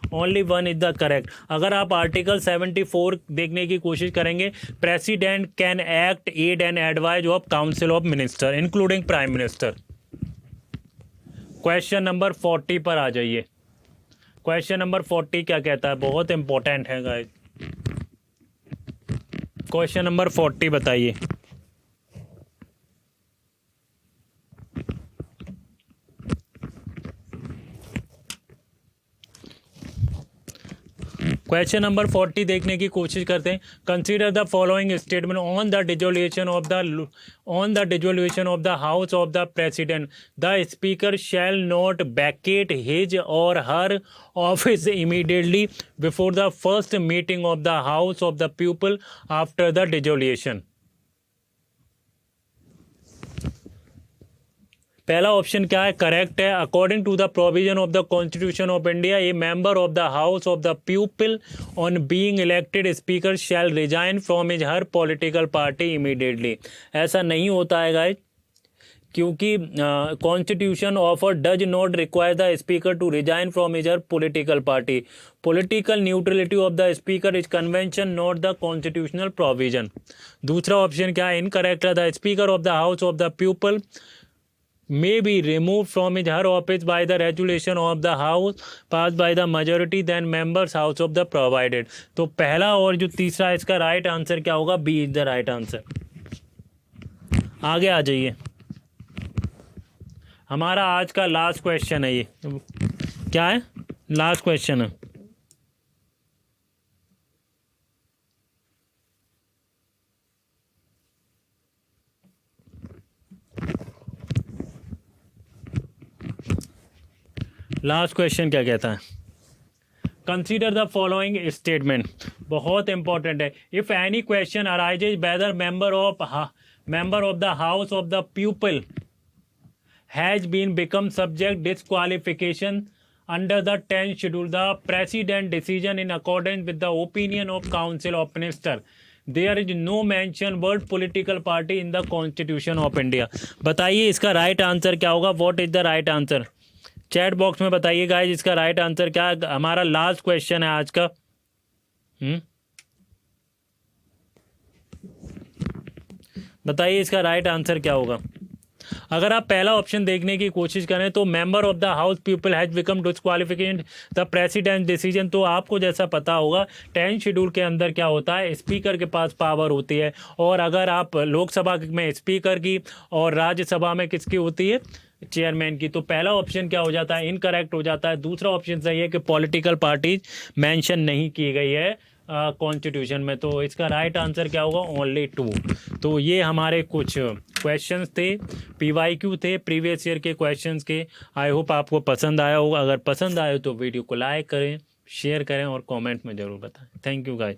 only one is the correct. अगर आप आर्टिकल 74 देखने की कोशिश करेंगे, president can act aid and advise of council of minister including prime minister. Question number 40 पर आ जाइए। क्वेश्चन नंबर 40 क्या कहता है, बहुत इंपॉर्टेंट है गाइस। क्वेश्चन नंबर 40 बताइए। क्वेश्चन नंबर 40 देखने की कोशिश करते हैं। Consider the following statement on the dissolution of the house of the president. The speaker shall not vacate his or her office immediately before the first meeting of the house of the people after the dissolution. पहला option क्या है, correct है। According to the provision of the constitution of India, a member of the house of the people on being elected speaker shall resign from his her political party immediately. ऐसा नहीं होता है guys, क्योंकि constitution offer does not require the speaker to resign from his her political party. Political neutrality of the speaker is convention, not the constitutional provision. दूसरा option क्या है, incorrect है। The speaker of the house of the people may be removed from his her office by the resolution of the house passed by the majority then members house of the provided। तो पहला और जो तीसरा, इसका right answer क्या होगा? B is the right answer. आगे आ जाइए, हमारा आज का लास्ट क्वेश्चन है। ये क्या है? लास्ट क्वेश्चन है। लास्ट क्वेश्चन क्या कहता है, कंसीडर द फॉलोइंग स्टेटमेंट, बहुत इंपॉर्टेंट है। If any question arises whether member of the house of the people has been become subject disqualification under the 10th schedule the president decision in accordance with the opinion of council of minister. There is no mention word political party in the constitution of India. बताइए इसका right answer क्या होगा? What is the right answer? Chat box में बताइए guys इसका right answer क्या है. हमारा लास्ट क्वेश्चन है आज का. बताइए इसका राइट आंसर क्या होगा. अगर आप पहला ऑप्शन देखने की कोशिश करें तो member of the house people has become disqualification the president decision. तो आपको जैसा पता होगा 10 शेड्यूल के अंदर क्या होता है, स्पीकर के पास पावर होती है. और अगर आप लोकसभा में स्पीकर की और राज्यसभा में किसकी होती है, चेयरमैन की. तो पहला ऑप्शन क्या हो जाता है, इनकरेक्ट हो जाता है. दूसरा ऑप्शन सही है कि पॉलिटिकल पार्टीज मेंशन नहीं की गई है कॉन्स्टिट्यूशन में. तो इसका राइट आंसर क्या होगा, ओनली 2. तो ये हमारे कुछ क्वेश्चंस थे, PYQ थे प्रीवियस ईयर के क्वेश्चंस के. आई होप आपको पसंद आया होगा. अगर पसंद आए तो वीडियो को लाइक करें, शेयर करें और कमेंट में ज़रूर बताएं. Thank you guys.